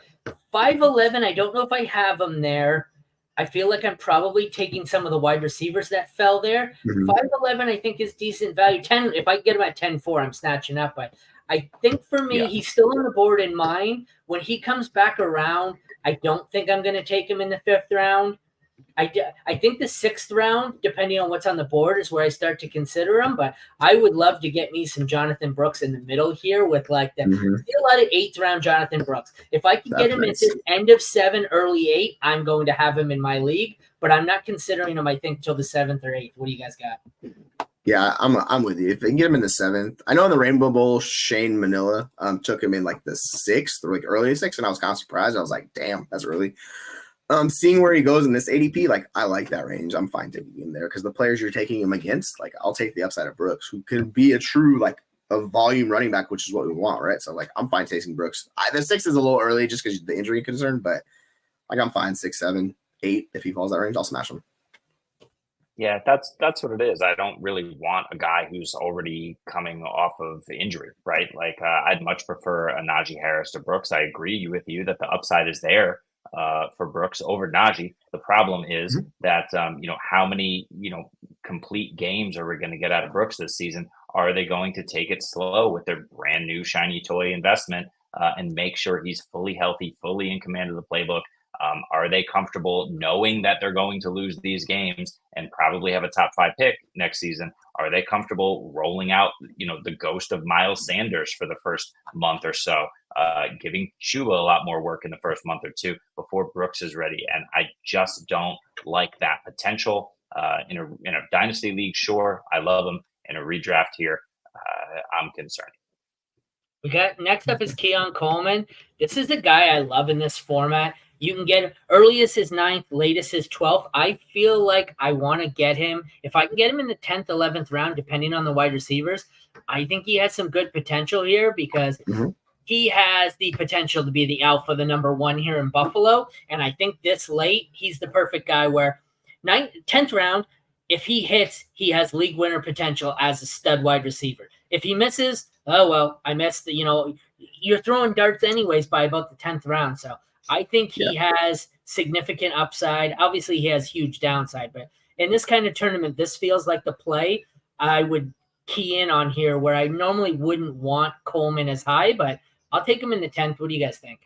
5'11", I don't know if I have him there. I feel like I'm probably taking some of the wide receivers that fell there. 5'11", I think, is decent value. 10, if I get him at 10-4, I'm snatching up. But I think for me, he's still on the board in mine. When he comes back around, I don't think I'm going to take him in the 5th round. I think the 6th round, depending on what's on the board, is where I start to consider him. But I would love to get me some Jonathon Brooks in the middle here with like the see a lot of 8th round Jonathon Brooks. If I can get him at this end of 7, early 8, I'm going to have him in my league. But I'm not considering him, I think, till the 7th or 8th. What do you guys got? Yeah, I'm with you. If they can get him in the 7th, I know in the Rainbow Bowl, Shane Manila took him in like the 6th or like early 6th, and I was kind of surprised. I was like, damn, that's early. Seeing where he goes in this ADP, like I like that range. I'm fine taking him there because the players you're taking him against, like I'll take the upside of Brooks, who can be a true like a volume running back, which is what we want, right? So like I'm fine taking Brooks. The 6 is a little early just because the injury concern, but like I'm fine 6, 7, 8 if he falls that range, I'll smash him. Yeah, that's what it is. I don't really want a guy who's already coming off of injury, right? Like I'd much prefer a Najee Harris to Brooks. I agree with you that the upside is there for Brooks over Najee. The problem is that how many complete games are we going to get out of Brooks this season? Are they going to take it slow with their brand new shiny toy investment and make sure he's fully healthy, fully in command of the playbook? Are they comfortable knowing that they're going to lose these games and probably have a top 5 pick next season? Are they comfortable rolling out, the ghost of Miles Sanders for the first month or so, giving Chuba a lot more work in the first month or two before Brooks is ready? And I just don't like that potential in a dynasty league. Sure, I love him. In a redraft here, I'm concerned. We got next up is Keon Coleman. This is the guy I love in this format. You can get earliest is 9th, latest is 12th. I feel like I want to get him. If I can get him in the 10th, 11th round, depending on the wide receivers, I think he has some good potential here because he has the potential to be the alpha, the number 1 here in Buffalo. And I think this late, he's the perfect guy where 10th round, if he hits, he has league winner potential as a stud wide receiver. If he misses, oh, well, I missed you're throwing darts anyways by about the 10th round. So I think he has significant upside. Obviously, he has huge downside, but in this kind of tournament, this feels like the play I would key in on here where I normally wouldn't want Coleman as high, but I'll take him in the 10th. What do you guys think?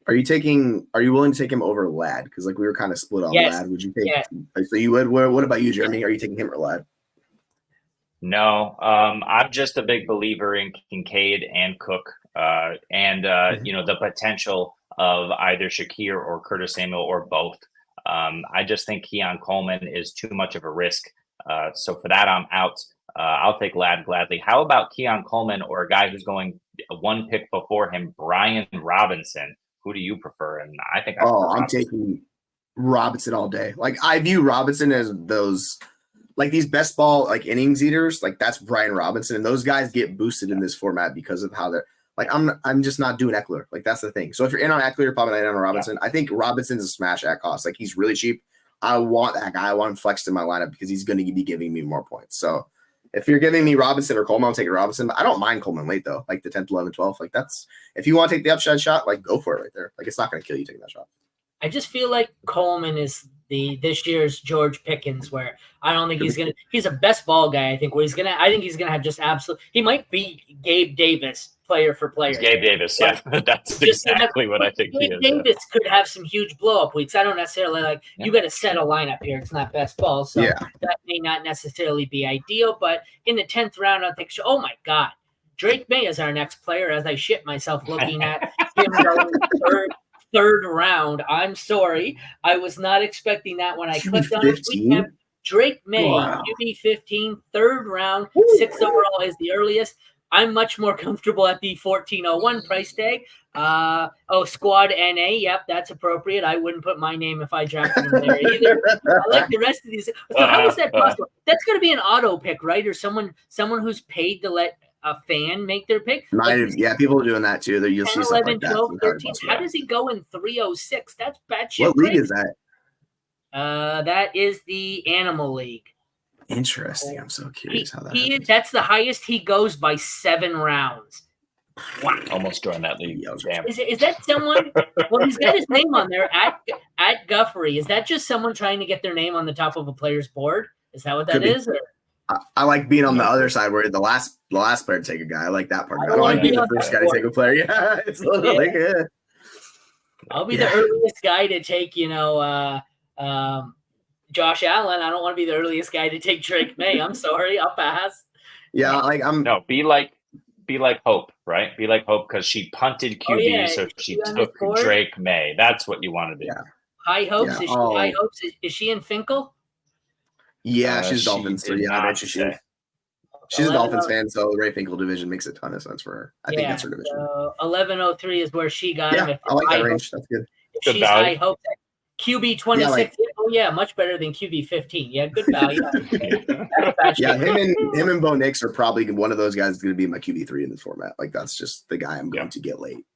Are you willing to take him over Ladd? Because like we were kind of split on Ladd. Would you take so you would what about you, Jeremy? Are you taking him or Ladd? No, I'm just a big believer in Kincaid and Cook and the potential of either Shakir or Curtis Samuel or both. I just think Keon Coleman is too much of a risk. So for that, I'm out. I'll take Ladd gladly. How about Keon Coleman or a guy who's going 1 pick before him, Brian Robinson? Who do you prefer? And I think I'm taking Robinson all day. Like I view Robinson as those like these best ball like innings eaters. Like that's Brian Robinson, and those guys get boosted in this format because of how they're like. I'm just not doing Eckler. Like that's the thing. So if you're in on Eckler, you're probably not in on Robinson. I think Robinson's a smash at cost. Like he's really cheap. I want that guy. I want him flexed in my lineup because he's going to be giving me more points. So if you're giving me Robinson or Coleman, I'll take Robinson. But I don't mind Coleman late though, like the 10th, 11th, 12th. Like that's if you want to take the upside shot, like go for it right there. Like it's not going to kill you taking that shot. I just feel like Coleman is this year's George Pickens, where I don't think he's a best ball guy. I think he's gonna have just absolute. He might be Gabe Davis, player for player. Gabe Davis, yeah, that's exactly what I think Gabe Davis could have some huge blow up weeks. I don't necessarily like. You got to set a lineup here. It's not best ball, so that may not necessarily be ideal. But in the 10th round, I think, oh my God, Drake Maye is our next player. As I shit myself looking at him going third round. I'm sorry. I was not expecting that when I clicked on his weekend. Drake Maye, QB 15, 3rd round, 6th overall is the earliest. I'm much more comfortable at the 1401 price tag. Squad NA. Yep, that's appropriate. I wouldn't put my name if I drafted him there either. I like the rest of these. So how is that possible? That's going to be an auto pick, right? Or someone who's paid to let a fan make their pick. People are doing that too. You'll 10, see 11, stuff like 12, that. 13. How does he go in 306? That's bad shit. What league is that? That is the Animal League. Interesting. I'm so curious how that that's the highest he goes by 7 rounds. Wow. Almost joined that league. Damn. Is that someone? Well, he's got his name on there at Guffrey. Is that just someone trying to get their name on the top of a player's board? Is that what that is? I like being on the other side where the last player to take a guy. I like that part. I don't like being the first guy to take a player. Yeah, it's like I'll be the earliest guy to take, Josh Allen. I don't want to be the earliest guy to take Drake Maye. I'm sorry, I'll pass. Yeah, like be like Hope, right? Be like Hope because she punted QB, so she took Drake Maye. That's what you want to do. Yeah. High hopes. Yeah. Is she high hopes? Is she in Finkel? Yeah, she's Dolphins. So yeah, I bet she's a Dolphins fan, so the Ray Finkel division makes a ton of sense for her. I think that's her division. 1103 is where she got him. I like that range. That's good. If she's high hopes. QB 26. Much better than QB 15. Yeah, good value. Him and Bo Nix are probably one of those guys that's going to be my QB 3 in this format. Like that's just the guy I'm going to get late.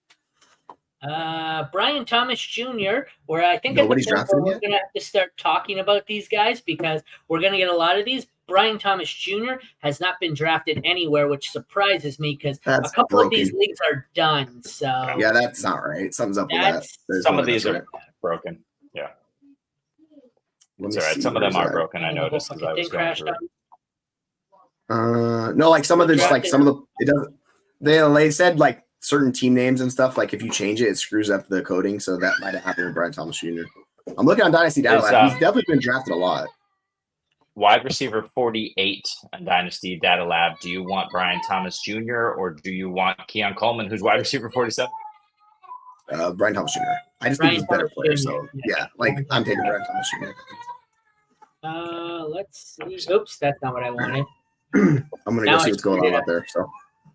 Brian Thomas Jr., where I think nobody's drafted we're going to have to start talking about these guys because we're going to get a lot of these. Brian Thomas Jr. has not been drafted anywhere, which surprises me because a couple of these leagues are done. So yeah, that's not right. Something's up with that. Some of these are broken. Yeah. It's all right. Some of them are broken. I noticed as I was going through. No, like some of the it doesn't. They said like certain team names and stuff. Like if you change it, it screws up the coding. So that might have happened with Brian Thomas Jr. I'm looking on Dynasty Data Lab. He's definitely been drafted a lot. Wide receiver 48 on Dynasty Data Lab. Do you want Brian Thomas Jr. or do you want Keon Coleman, who's wide receiver 47? Brian Thomas Jr. I just think he's a better player. So yeah, like I'm taking Brian Thomas Jr. Let's see. Oops, that's not what I wanted. I'm gonna go see what's going on out there. So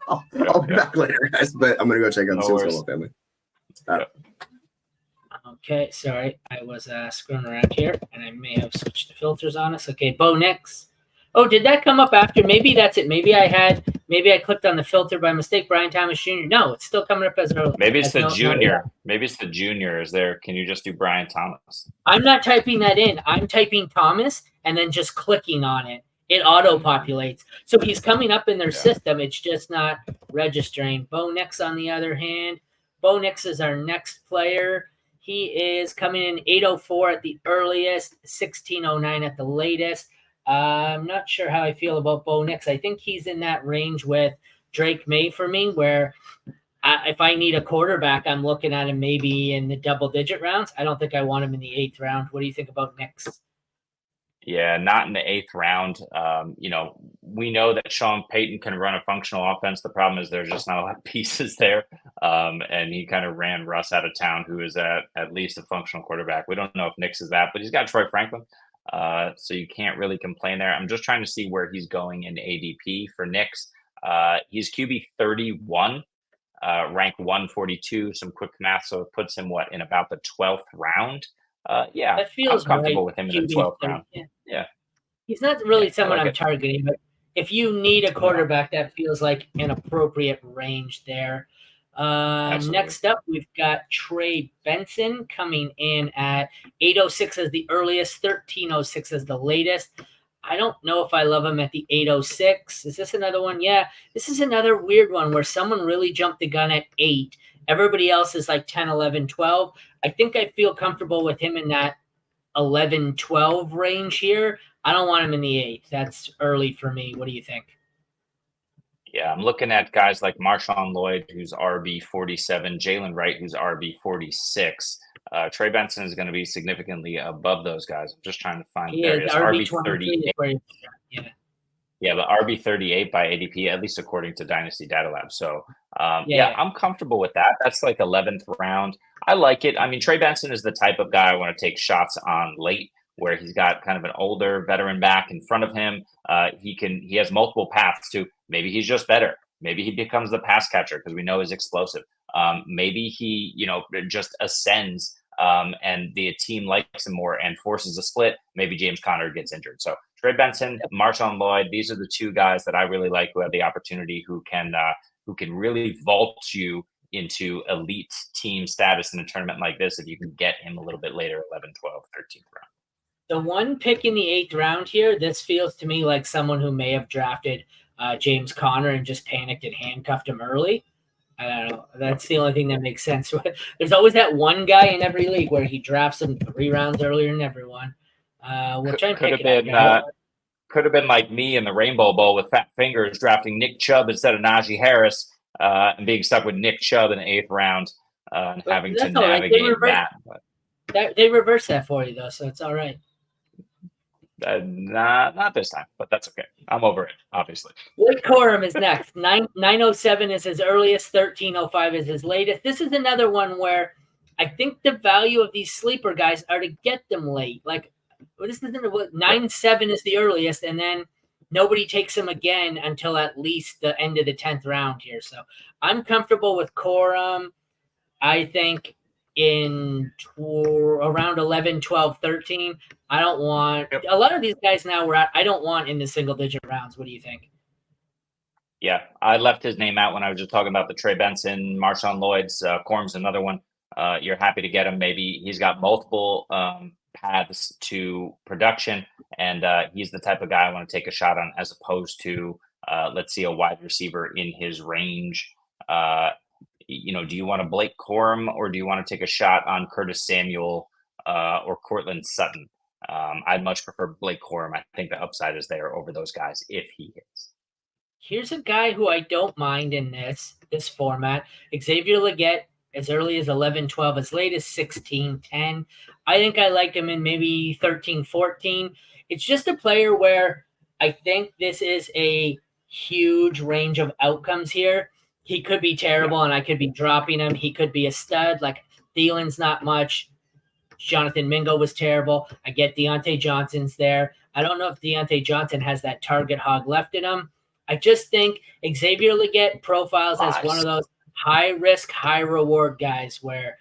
I'll be back later, guys. But I'm gonna go check out the Simmons family. Okay, sorry, I was screwing around here, and I may have switched the filters on us. Okay, Bo Nix. Oh, did that come up after? Maybe that's it. Maybe I clicked on the filter by mistake. Brian Thomas Jr. No, it's still coming up as early. Maybe it's the junior. Maybe it's the junior. Is there? Can you just do Brian Thomas? I'm not typing that in. I'm typing Thomas and then just clicking on it. It auto-populates. So he's coming up in their system. It's just not registering. Bo Nix, on the other hand. Bo Nix is our next player. He is coming in 804 at the earliest, 1609 at the latest. I'm not sure how I feel about Bo Nix. I think he's in that range with Drake Maye for me, where if I need a quarterback, I'm looking at him maybe in the double-digit rounds. I don't think I want him in the 8th round. What do you think about Nix? Yeah, not in the 8th round. We know that Sean Payton can run a functional offense. The problem is there's just not a lot of pieces there. And he kind of ran Russ out of town, who is at least a functional quarterback. We don't know if Nix is that, but he's got Troy Franklin. So you can't really complain there. I'm just trying to see where he's going in ADP for Nix. He's QB 31, rank 142. Some quick math, so it puts him in about the 12th round. That feels I'm comfortable with him in the 12th round. Yeah. He's not really someone I'm targeting, but if you need a quarterback, that feels like an appropriate range there. Next up, we've got Trey Benson coming in at 806 as the earliest, 1306 as the latest. I don't know if I love him at the 806. Is this another one? Yeah, this is another weird one where someone really jumped the gun at 8. Everybody else is like 10, 11, 12. I think I feel comfortable with him in that 11, 12 range here. I don't want him in the 8th. That's early for me. What do you think? Yeah, I'm looking at guys like MarShawn Lloyd, who's RB 47, Jaylen Wright, who's RB 46. Trey Benson is going to be significantly above those guys. I'm just trying to find areas. RB 38. Yeah, but RB 38 by ADP, at least according to Dynasty Data Lab. So, I'm comfortable with that. That's like 11th round. I like it. I mean, Trey Benson is the type of guy I want to take shots on late, where he's got kind of an older veteran back in front of him. He has multiple paths to maybe he's just better. Maybe he becomes the pass catcher because we know he's explosive. Maybe he, just ascends and the team likes him more and forces a split. Maybe James Conner gets injured. So Trey Benson, MarShawn Lloyd, these are the two guys that I really like who have the opportunity, who can really vault you into elite team status in a tournament like this if you can get him a little bit later, 11, 12, 13th round. The one pick in the 8th round here, this feels to me like someone who may have drafted James Conner and just panicked and handcuffed him early. I don't know. That's the only thing that makes sense. There's always that one guy in every league where he drafts him 3 rounds earlier than everyone. We'll try and Could pick have it been up. could have been like me in the Rainbow Bowl with fat fingers drafting Nick Chubb instead of Najee Harris and being stuck with Nick Chubb in the 8th round and having to navigate that. But they reverse that for you though, so it's all right. Not this time, but that's okay. I'm over it, obviously. Blake Corum is next. 907 is his earliest. 1305 is his latest. This is another one where I think the value of these sleeper guys are to get them late. Like this isn't 9-7 is the earliest, and then nobody takes him again until at least the end of the 10th round here. So I'm comfortable with Corum. I think in around 11, 12, 13. I don't want a lot of these guys now I don't want in the single digit rounds. What do you think? Yeah, I left his name out when I was just talking about the Trey Benson, MarShawn Lloyd's. Corum's another one. You're happy to get him. Maybe he's got multiple paths to production, and he's the type of guy I want to take a shot on as opposed to, let's see, a wide receiver in his range. Do you want a Blake Corum or do you want to take a shot on Curtis Samuel or Cortland Sutton? I'd much prefer Blake Corum. I think the upside is there over those guys if he hits. Here's a guy who I don't mind in this format. Xavier Legette, as early as 11-12, as late as 16-10. I think I like him in maybe 13-14. It's just a player where I think this is a huge range of outcomes here. He could be terrible, and I could be dropping him. He could be a stud. Like, Thielen's not much. Jonathan Mingo was terrible. I get Deontay Johnson's there. I don't know if Deontay Johnson has that target hog left in him. I just think Xavier Legette profiles as one of those high-risk, high-reward guys where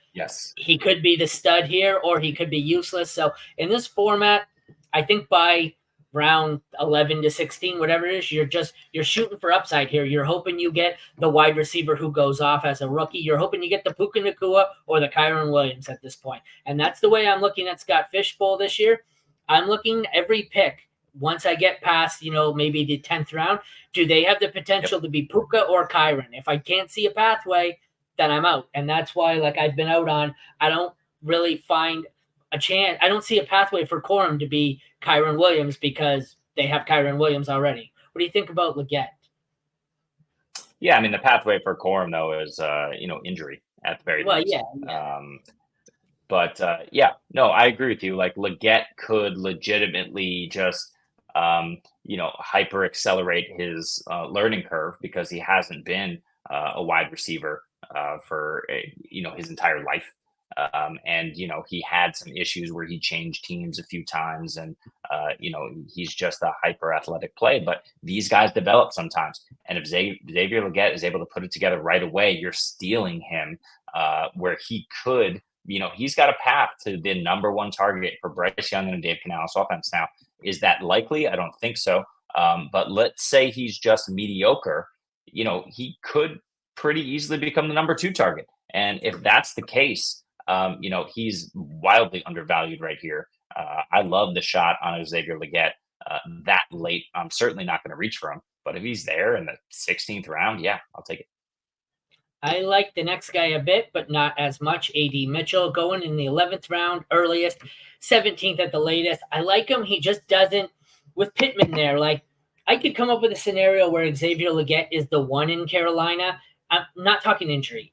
he could be the stud here or he could be useless. So in this format, I think by round 11 to 16, whatever it is, you're shooting for upside here. You're hoping you get the wide receiver who goes off as a rookie. You're hoping you get the Puka Nacua or the Kyron Williams at this point. And that's the way I'm looking at Scott Fishbowl this year. I'm looking every pick. Once I get past, maybe the 10th round, do they have the potential to be Puka or Kyron? If I can't see a pathway, then I'm out. And that's why, like I've been out on, I don't really find a chance. I don't see a pathway for Corum to be Kyron Williams because they have Kyron Williams already. What do you think about Legette? Yeah, I mean, the pathway for Corum, though, is, injury at the very least. Yeah. No, I agree with you. Like, Legette could legitimately just, hyper accelerate his learning curve because he hasn't been a wide receiver for, his entire life. He had some issues where he changed teams a few times and, he's just a hyper athletic play, but these guys develop sometimes. And if Xavier Legette is able to put it together right away, you're stealing him where he could, he's got a path to the number one target for Bryce Young and Dave Canales offense. Now, is that likely? I don't think so. But let's say he's just mediocre, he could pretty easily become the number 2 target. And if that's the case, he's wildly undervalued right here. I love the shot on Xavier Legette that late. I'm certainly not going to reach for him, but if he's there in the 16th round, yeah, I'll take it. I like the next guy a bit, but not as much. Adonai Mitchell going in the 11th round, earliest, 17th at the latest. I like him. He just doesn't, with Pittman there, like I could come up with a scenario where Xavier Legette is the one in Carolina. I'm not talking injury.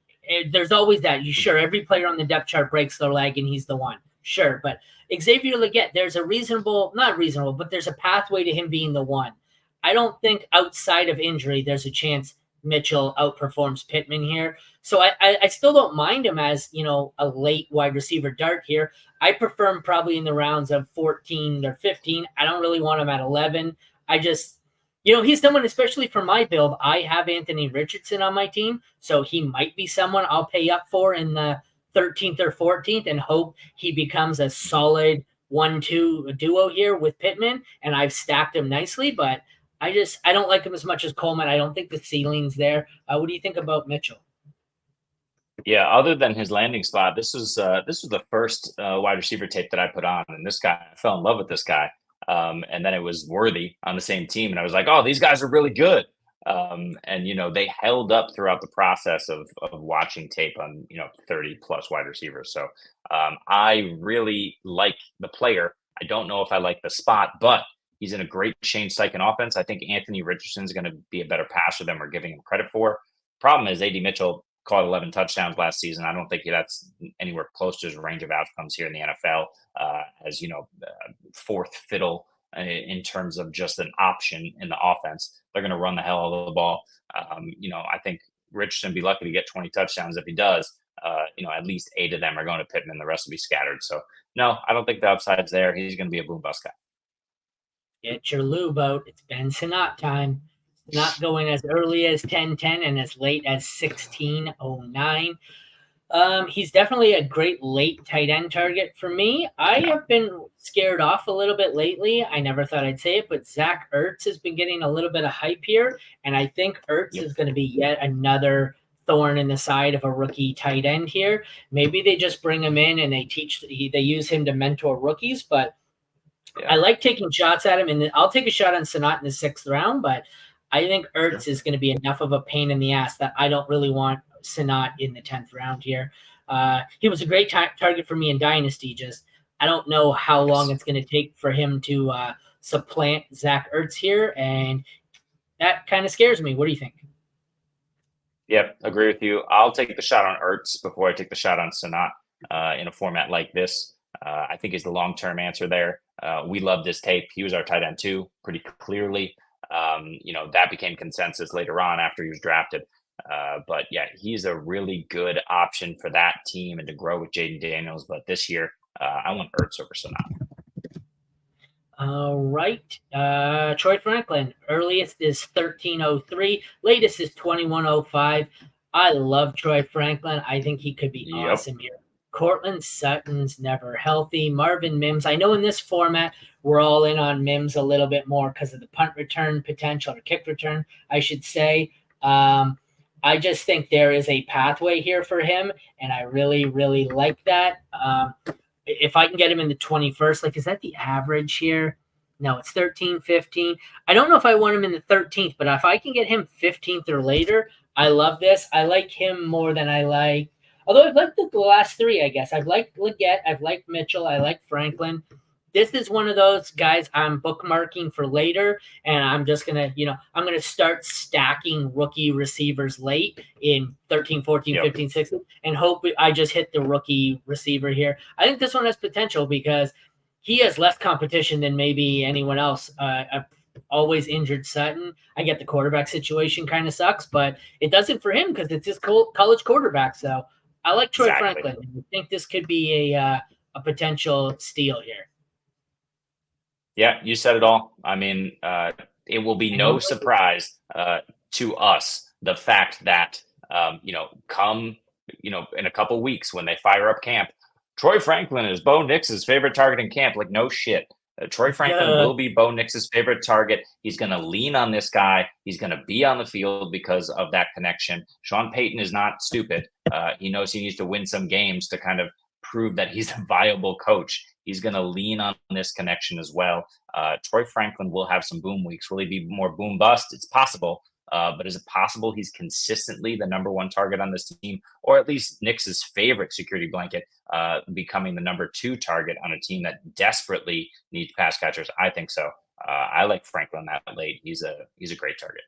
There's always that. Sure, every player on the depth chart breaks their leg and he's the one. Sure, but Xavier Legette, there's a pathway to him being the one. I don't think outside of injury there's a chance Mitchell outperforms Pittman here. So I still don't mind him as, a late wide receiver dart here. I prefer him probably in the rounds of 14 or 15. I don't really want him at 11. I just, he's someone, especially for my build, I have Anthony Richardson on my team. So he might be someone I'll pay up for in the 13th or 14th and hope he becomes a solid 1-2 duo here with Pittman. And I've stacked him nicely, but I don't like him as much as Coleman. I don't think the ceiling's there. What do you think about Mitchell? Yeah, other than his landing spot, this was the first wide receiver tape that I put on, and this guy, I fell in love with this guy. And then it was Worthy on the same team, and I was like, oh, these guys are really good. And, they held up throughout the process of watching tape on, 30 plus wide receivers. So I really like the player. I don't know if I like the spot, but he's in a great Shane Steichen offense. I think Anthony Richardson is going to be a better passer than we're giving him credit for. Problem is, A.D. Mitchell caught 11 touchdowns last season. I don't think that's anywhere close to his range of outcomes here in the NFL, as fourth fiddle in terms of just an option in the offense. They're going to run the hell out of the ball. I think Richardson would be lucky to get 20 touchdowns. If he does, at least 8 of them are going to Pittman. The rest will be scattered. So, no, I don't think the upside's there. He's going to be a boom bust guy. Get your lube out. It's Ben Sinnott time. Not going as early as 10:10 and as late as 16:09. He's definitely a great late tight end target for me. I have been scared off a little bit lately. I never thought I'd say it, but Zach Ertz has been getting a little bit of hype here, and I think Ertz is going to be yet another thorn in the side of a rookie tight end here. Maybe they just bring him in and they use him to mentor rookies, but I like taking shots at him, and I'll take a shot on Sinnott in the 6th round, but I think Ertz is going to be enough of a pain in the ass that I don't really want Sinnott in the 10th round here. He was a great target for me in Dynasty. Just I don't know how long it's going to take for him to supplant Zach Ertz here, and that kind of scares me. What do you think? Yep, agree with you. I'll take the shot on Ertz before I take the shot on Sinnott in a format like this. I think is the long-term answer there. We love this tape. He was our tight end too, pretty clearly. That became consensus later on after he was drafted. But yeah, he's a really good option for that team and to grow with Jayden Daniels. But this year, I want Ertz over Sinnott. All right. Troy Franklin, earliest is 13:03, latest is 21:05. I love Troy Franklin. I think he could be awesome here. Cortland Sutton's never healthy. Marvin Mims. I know in this format, we're all in on Mims a little bit more because of the punt return potential, or kick return, I should say. I just think there is a pathway here for him, and I really, really like that. If I can get him in the 21st, is that the average here? No, it's 13, 15. I don't know if I want him in the 13th, but if I can get him 15th or later, I love this. I like him more than I like. Although I've liked the last 3, I guess. I've liked Legette. I've liked Mitchell. I like Franklin. This is one of those guys I'm bookmarking for later, and I'm just going to, I'm going to start stacking rookie receivers late in 13, 14, 15, 16, and hope I just hit the rookie receiver here. I think this one has potential because he has less competition than maybe anyone else. I've always injured Sutton. I get the quarterback situation kind of sucks, but it doesn't for him because it's his college quarterback. So I like Troy Franklin. I think this could be a potential steal here. Yeah, you said it all. I mean, it will be no surprise to us the fact that, come, in a couple weeks when they fire up camp, Troy Franklin is Bo Nix's favorite target in camp. Like, no shit. Troy Franklin will be Bo Nix's favorite target. He's going to lean on this guy. He's going to be on the field because of that connection. Sean Payton is not stupid. He knows he needs to win some games to kind of prove that he's a viable coach. He's going to lean on this connection as well. Troy Franklin will have some boom weeks. Will he be more boom bust? It's possible. But is it possible he's consistently the number 1 target on this team, or at least Nix's favorite security blanket, becoming the number 2 target on a team that desperately needs pass catchers? I think so. I like Franklin that late. He's a great target.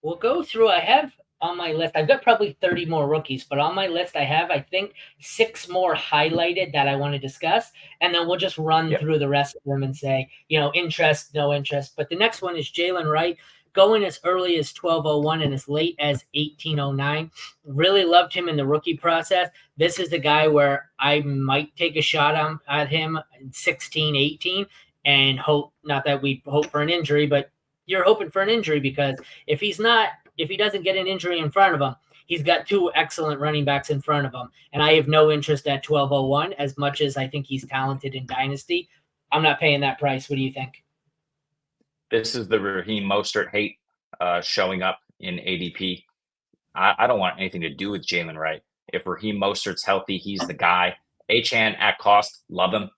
We'll go through. I have on my list, I've got probably 30 more rookies, but on my list, I have, I think, 6 more highlighted that I want to discuss. And then we'll just run through the rest of them and say, interest, no interest. But the next one is Jaylen Wright, going as early as 12:01 and as late as 18:09. Really loved him in the rookie process. This is the guy where I might take a shot at him in 16, 18 and hope, not that we hope for an injury, but you're hoping for an injury because if he doesn't get an injury in front of him, he's got 2 excellent running backs in front of him. And I have no interest at 12:01 as much as I think he's talented in Dynasty. I'm not paying that price. What do you think? This is the Raheem Mostert hate showing up in ADP. I don't want anything to do with Jaylen Wright. If Raheem Mostert's healthy, he's the guy. Achane at cost, love him.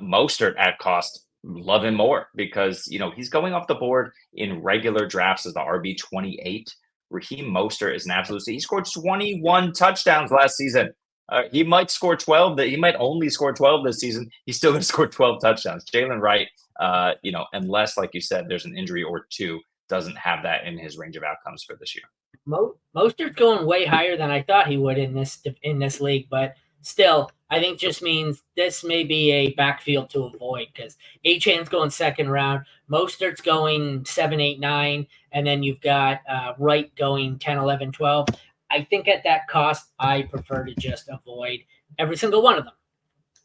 Mostert at cost, love him more because, he's going off the board in regular drafts as the RB28. Raheem Mostert is an absolute. He scored 21 touchdowns last season. He might score 12. He might only score 12 this season. He's still going to score 12 touchdowns. Jaylen Wright, unless, like you said, there's an injury or two, doesn't have that in his range of outcomes for this year. Mostert's going way higher than I thought he would in this league, but still, I think just means this may be a backfield to avoid because Achane's going second round, Mostert's going 7, 8, 9, and then you've got Wright going 10, 11, 12. I think at that cost, I prefer to just avoid every single one of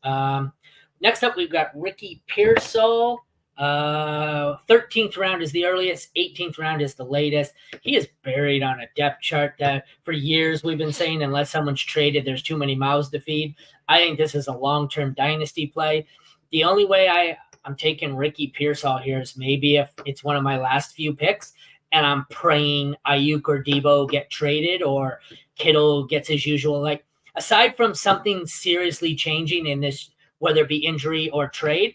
them. Next up, we've got Ricky Pearsall. 13th round is the earliest, 18th round is the latest. He is buried on a depth chart that for years we've been saying unless someone's traded, there's too many mouths to feed. I think this is a long-term dynasty play. The only way I'm taking Ricky Pearsall here is maybe if it's one of my last few picks and I'm praying Ayuk or Debo get traded or Kittle gets his usual. Like, aside from something seriously changing in this, whether it be injury or trade,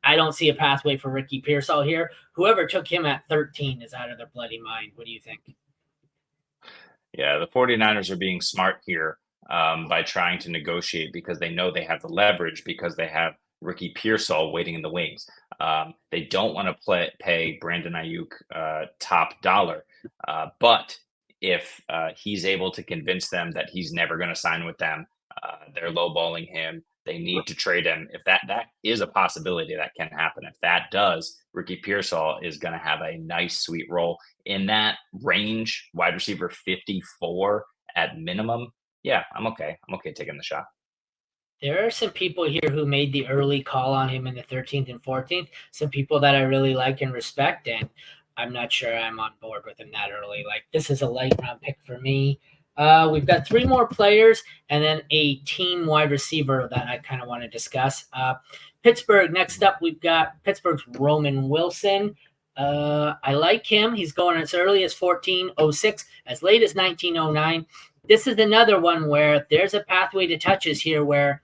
I don't see a pathway for Ricky Pearsall here. Whoever took him at 13 is out of their bloody mind. What do you think? Yeah, the 49ers are being smart here by trying to negotiate because they know they have the leverage because they have Ricky Pearsall waiting in the wings. They don't want to pay Brandon Ayuk top dollar. But if he's able to convince them that he's never going to sign with them, they're lowballing him. They need to trade him. If that is a possibility that can happen. If that does, Ricky Pearsall is going to have a nice, sweet role in that range, wide receiver 54 at minimum. Yeah, I'm okay. I'm okay taking the shot. There are some people here who made the early call on him in the 13th and 14th. Some people that I really like and respect, and I'm not sure I'm on board with him that early. Like, this is a late round pick for me. We've got 3 more players and then a team wide receiver that I kind of want to discuss. Pittsburgh, next up, we've got Pittsburgh's Roman Wilson. I like him. He's going as early as 1406, as late as 1909. This is another one where there's a pathway to touches here where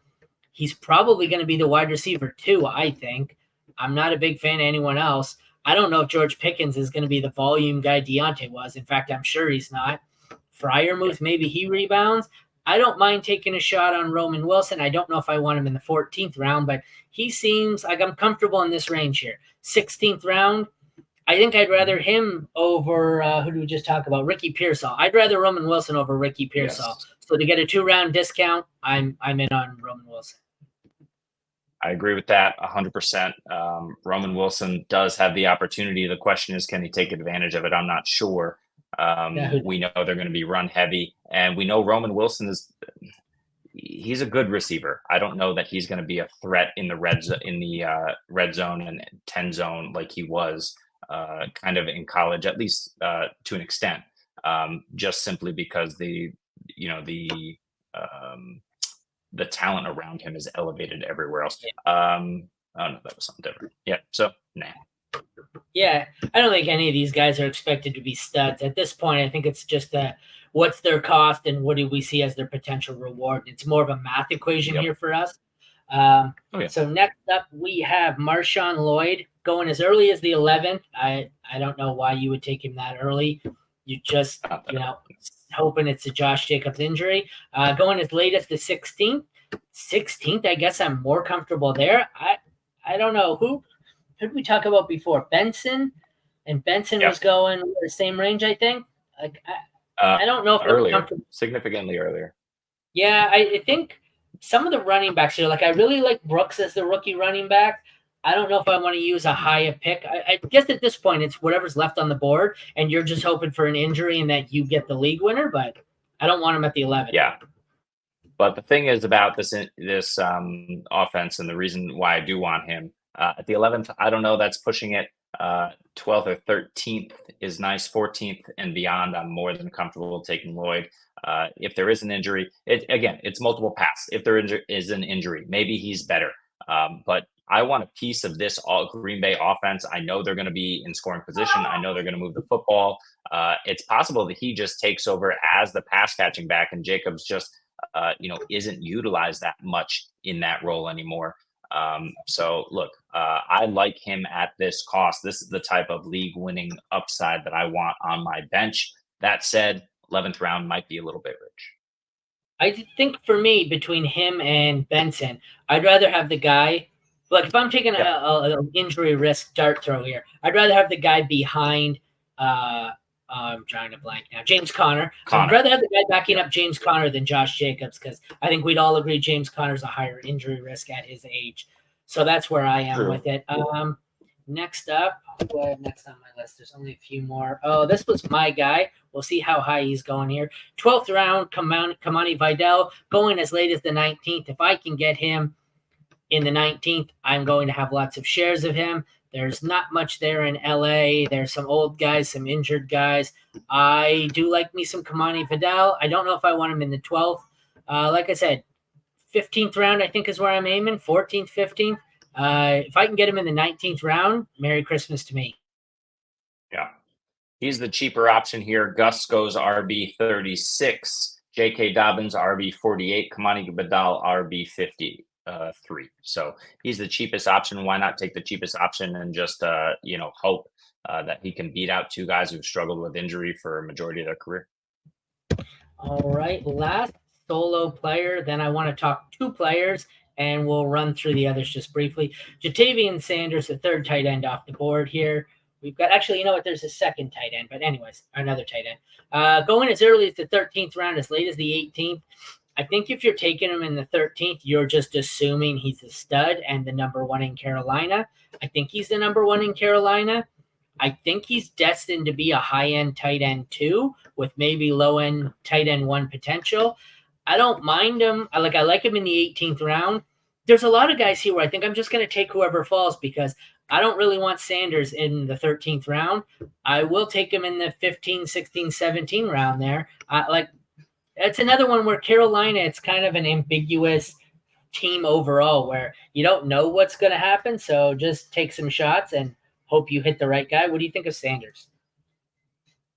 he's probably going to be the wide receiver too, I think. I'm not a big fan of anyone else. I don't know if George Pickens is going to be the volume guy Deontay was. In fact, I'm sure he's not. Freiermuth, maybe he rebounds. I don't mind taking a shot on Roman Wilson. I don't know if I want him in the 14th round, but he seems like I'm comfortable in this range here. 16th round, I think I'd rather him over, who do we just talk about? Ricky Pearsall. I'd rather Roman Wilson over Ricky Pearsall. Yes. So to get a 2-round discount, I'm in on Roman Wilson. I agree with that 100%. Roman Wilson does have the opportunity. The question is, can he take advantage of it? I'm not sure. We know they're going to be run heavy, and we know Roman Wilson he's a good receiver. I don't know that he's going to be a threat in the red zone and 10 zone like he was kind of in college, at least to an extent, just simply because the talent around him is elevated everywhere else. Oh no, that was something different. Yeah. So nah. Yeah, I don't think any of these guys are expected to be studs. At this point, I think it's just what's their cost and what do we see as their potential reward. It's more of a math equation here for us. So next up, we have MarShawn Lloyd going as early as the 11th. I don't know why you would take him that early. You just, hoping it's a Josh Jacobs injury. Going as late as the 16th. 16th, I guess I'm more comfortable there. I don't know. Who did we talk about before? Benson? And Benson was going the same range, I think. Like I don't know if earlier, significantly earlier. Yeah, I think some of the running backs here, like I really like Brooks as the rookie running back. I don't know if I want to use a higher pick. I guess at this point, it's whatever's left on the board, and you're just hoping for an injury and that you get the league winner, but I don't want him at the 11th. Yeah. But the thing is about this offense, and the reason why I do want him at the 11th, I don't know, that's pushing it. 12th or 13th is nice. 14th and beyond, I'm more than comfortable taking Lloyd. If there is an injury, it's multiple paths. If there is an injury, maybe he's better. But I want a piece of this Green Bay offense. I know they're going to be in scoring position. I know they're going to move the football. It's possible that he just takes over as the pass catching back, and Jacobs just isn't utilized that much in that role anymore. So look, I like him at this cost. This is the type of league-winning upside that I want on my bench. That said, 11th round might be a little bit rich. I think for me, between him and Benson, I'd rather have the guy. Like if I'm taking a injury risk dart throw here, I'd rather have the guy behind. I'm trying to blank now. James Conner. I'd rather have the guy backing up James Conner than Josh Jacobs, because I think we'd all agree James Conner's a higher injury risk at his age. So that's where I am with it. Next up, next on my list, there's only a few more. Oh, this was my guy. We'll see how high he's going here. 12th round, Kimani Vidal, going as late as the 19th. If I can get him in the 19th, I'm going to have lots of shares of him. There's not much there in LA. There's some old guys, some injured guys. I do like me some Kimani Vidal. I don't know if I want him in the 12th. Like I said, 15th round, I think, is where I'm aiming. 14th, 15th. If I can get him in the 19th round, Merry Christmas to me. Yeah. He's the cheaper option here. Gus goes RB 36. J.K. Dobbins, RB 48. Kimani Vidal, RB 53. So he's the cheapest option. Why not take the cheapest option and just, hope that he can beat out two guys who've struggled with injury for a majority of their career. All right. Last solo player. Then I want to talk two players, and we'll run through the others just briefly. Jatavian Sanders, the third tight end off the board here. We've got, actually, you know what? There's a second tight end, but anyways, another tight end. Going as early as the 13th round, as late as the 18th. I think if you're taking him in the 13th, you're just assuming he's a stud and the number one in Carolina. I think he's the number one in Carolina. I think he's destined to be a high-end tight end 2 with maybe low-end tight end 1 potential. I don't mind him. I like him in the 18th round. There's a lot of guys here where I think I'm just going to take whoever falls, because I don't really want Sanders in the 13th round. I will take him in the 15, 16, 17 round there. It's another one where Carolina, it's kind of an ambiguous team overall where you don't know what's going to happen. So just take some shots and hope you hit the right guy. What do you think of Sanders?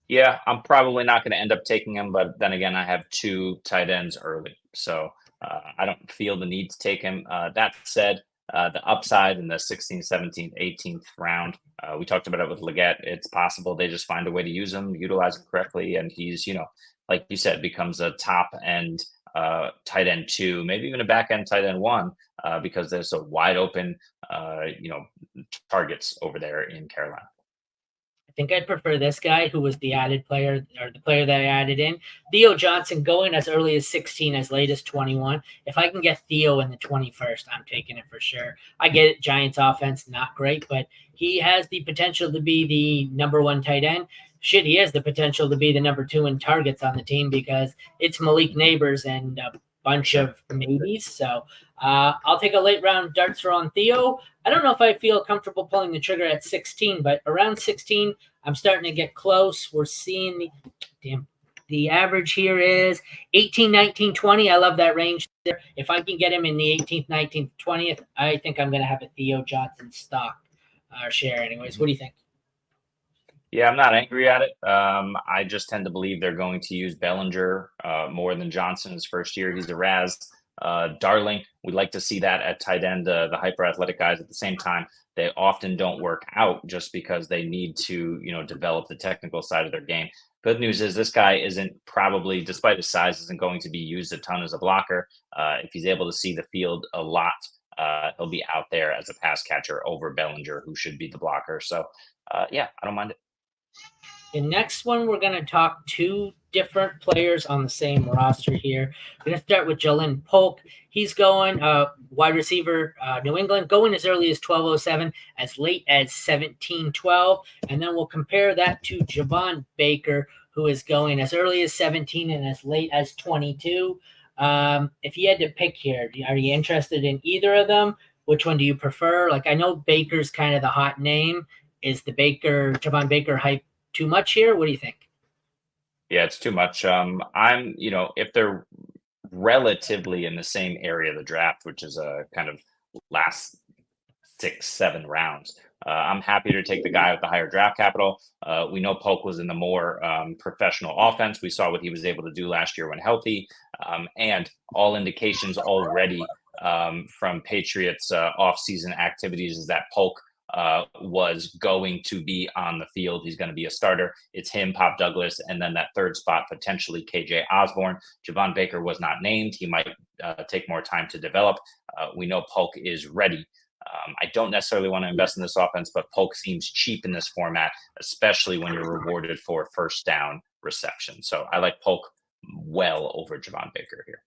Yeah, I'm probably not going to end up taking him, but then again, I have two tight ends early. So I don't feel the need to take him. That said, the upside in the 16th, 17th, 18th round, we talked about it with Legette. It's possible they just find a way to use him, utilize him correctly, and he's, like you said, becomes a top end tight end 2, maybe even a back end tight end 1, because there's a wide open, targets over there in Carolina. I think I'd prefer this guy, who was the added player, or the player that I added in. Theo Johnson, going as early as 16, as late as 21. If I can get Theo in the 21st, I'm taking it for sure. I get it, Giants offense, not great, but he has the potential to be the number 1 tight end. Shit, he has the potential to be the number 2 in targets on the team, because it's Malik Nabers and a bunch of maybes. So I'll take a late round dart throw on Theo. I don't know if I feel comfortable pulling the trigger at 16, but around 16, I'm starting to get close. We're seeing the average here is 18, 19, 20. I love that range there. If I can get him in the 18th, 19th, 20th, I think I'm going to have a Theo Johnson stock share anyways. What do you think? Yeah, I'm not angry at it. I just tend to believe they're going to use Bellinger more than Johnson his first year. He's a Raz darling. We like to see that at tight end, the hyper athletic guys. At the same time, they often don't work out just because they need to, develop the technical side of their game. Good news is this guy isn't probably, despite his size, isn't going to be used a ton as a blocker. If he's able to see the field a lot, he'll be out there as a pass catcher over Bellinger, who should be the blocker. So, yeah, I don't mind it. The next one, we're going to talk two different players on the same roster here. We're going to start with Jaylen Polk. He's going wide receiver, New England, going as early as 12:07, as late as 17:12. And then we'll compare that to Javon Baker, who is going as early as 17 and as late as 22. If you had to pick here, are you interested in either of them? Which one do you prefer? Like, I know Baker's kind of the hot name. Is the Javon Baker hype too much here? What do you think? Yeah, it's too much. If they're relatively in the same area of the draft, which is a kind of last 6-7 rounds, I'm happy to take the guy with the higher draft capital. We know Polk was in the more professional offense. We saw what he was able to do last year when healthy, and all indications already from Patriots offseason activities is that Polk was going to be on the field. He's going to be a starter. It's him, Pop Douglas, and then that third spot, potentially KJ Osborne. Javon Baker was not named. He might take more time to develop. We know Polk is ready. I don't necessarily want to invest in this offense, but Polk seems cheap in this format, especially when you're rewarded for first down reception. So I like Polk well over Javon Baker here.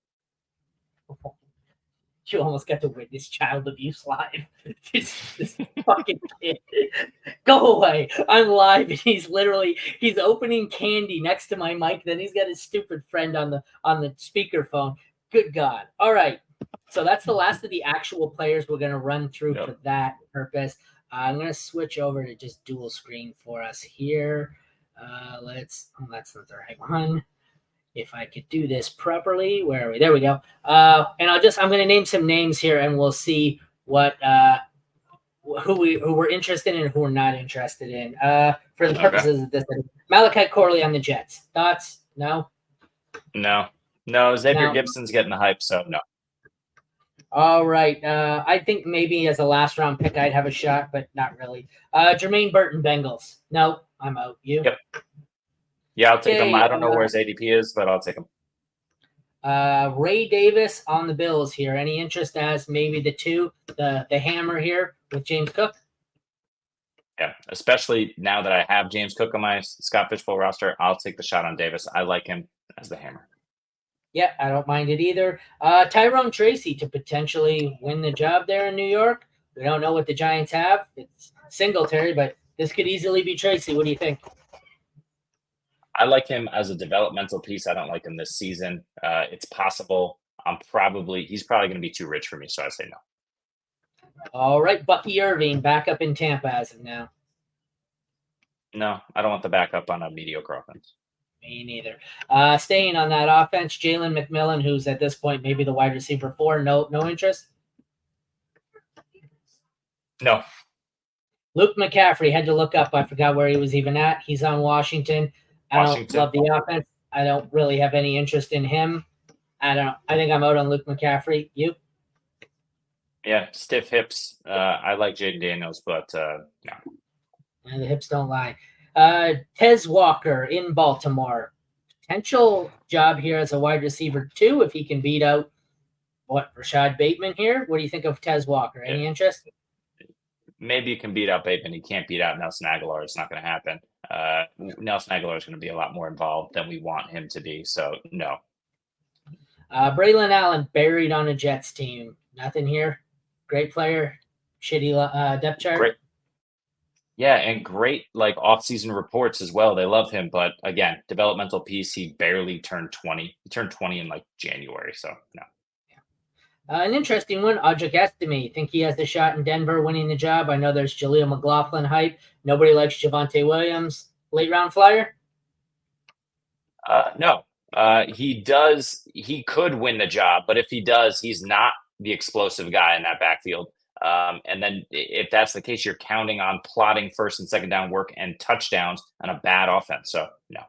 You almost got to witness child abuse live. this fucking kid. Go away. I'm live and he's opening candy next to my mic. Then he's got his stupid friend on the speakerphone. Good God. All right. So that's the last of the actual players we're going to run through for that purpose. I'm going to switch over to just dual screen for us here. That's not the right one. If I could do this properly, where are we? There we go. And I'm going to name some names here, and we'll see what who we're interested in and who we're not interested in. For the purposes of this, Malachi Corley on the Jets. Thoughts? No. Xavier Gibson's getting the hype, so no. All right. I think maybe as a last round pick, I'd have a shot, but not really. Jermaine Burton, Bengals. No, I'm out. You? Yep. Yeah, I'll take him. I don't know where his ADP is, but I'll take him. Ray Davis on the Bills here. Any interest as maybe the hammer here with James Cook? Yeah, especially now that I have James Cook on my Scott Fishbowl roster, I'll take the shot on Davis. I like him as the hammer. Yeah, I don't mind it either. Tyrone Tracy to potentially win the job there in New York. We don't know what the Giants have. It's Singletary, but this could easily be Tracy. What do you think? I like him as a developmental piece. I don't like him this season. It's possible. He's probably going to be too rich for me, so I say no. All right, Bucky Irving back up in Tampa as of now. No, I don't want the backup on a mediocre offense. Me neither. Staying on that offense, Jalen McMillan, who's at this point maybe the wide receiver 4. No interest? No. Luke McCaffrey, had to look up. I forgot where he was even at. He's on Washington. I don't love the offense. I don't really have any interest in him. I think I'm out on Luke McCaffrey. You? Yeah, stiff hips. I like Jayden Daniels, but no. And the hips don't lie. Tez Walker in Baltimore. Potential job here as a wide receiver 2 if he can beat out Rashad Bateman here. What do you think of Tez Walker? Any interest? Maybe you can beat out Bateman. You can't beat out Nelson Aguilar. It's not going to happen. Nelson Aguilar is going to be a lot more involved than we want him to be. So no. Braylon Allen buried on a Jets team. Nothing here. Great player. Shitty depth chart. Great. Yeah, and great off-season reports as well. They love him, but again, developmental piece. He barely turned 20. He turned 20 in January. So no. An interesting one, Audric Estime. Think he has the shot in Denver winning the job? I know there's Jaleel McLaughlin hype. Nobody likes Javonte Williams. Late round flyer? No. He does. He could win the job, but if he does, he's not the explosive guy in that backfield. And then if that's the case, you're counting on plotting first and second down work and touchdowns on a bad offense. So no.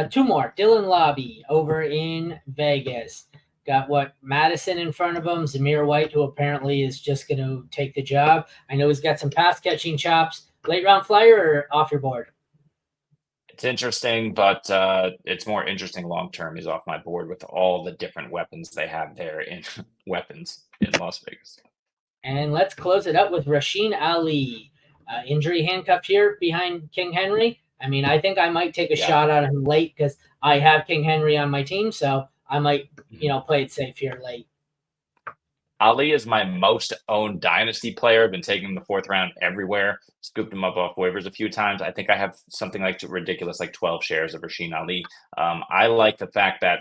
2 more. Dylan Lobby over in Vegas. Got Madison in front of him, Zamir White, who apparently is just going to take the job. I know he's got some pass catching chops. Late round flyer or off your board? It's interesting, but it's more interesting long term. He's off my board with all the different weapons they have there in Las Vegas. And let's close it up with Rasheen Ali. Injury handcuffed here behind King Henry. I mean, I think I might take a shot on him late because I have King Henry on my team, so I might, play it safe here late. Ali is my most owned dynasty player. I've been taking him the 4th round everywhere. Scooped him up off waivers a few times. I think I have something ridiculous, 12 shares of Rasheen Ali. I like the fact that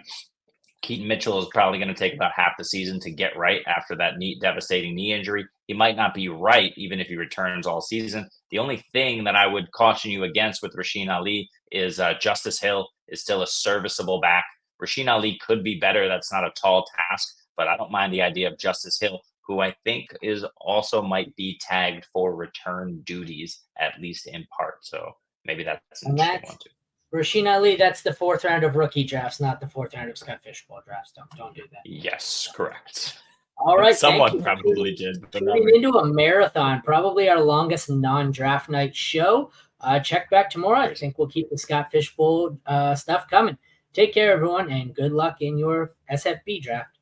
Keaton Mitchell is probably going to take about half the season to get right after that devastating knee injury. He might not be right even if he returns all season. The only thing that I would caution you against with Rasheen Ali is Justice Hill is still a serviceable back. Rasheen Ali could be better. That's not a tall task, but I don't mind the idea of Justice Hill, who I think is also might be tagged for return duties, at least in part. So maybe that's an interesting one too. Rasheen Ali, that's the 4th round of rookie drafts, not the 4th round of Scott Fishbowl drafts. Don't do that. Yes, correct. All right. Someone probably did. But tuning into a marathon, probably our longest non-draft night show. Check back tomorrow. I think we'll keep the Scott Fishbowl stuff coming. Take care, everyone, and good luck in your SFB draft.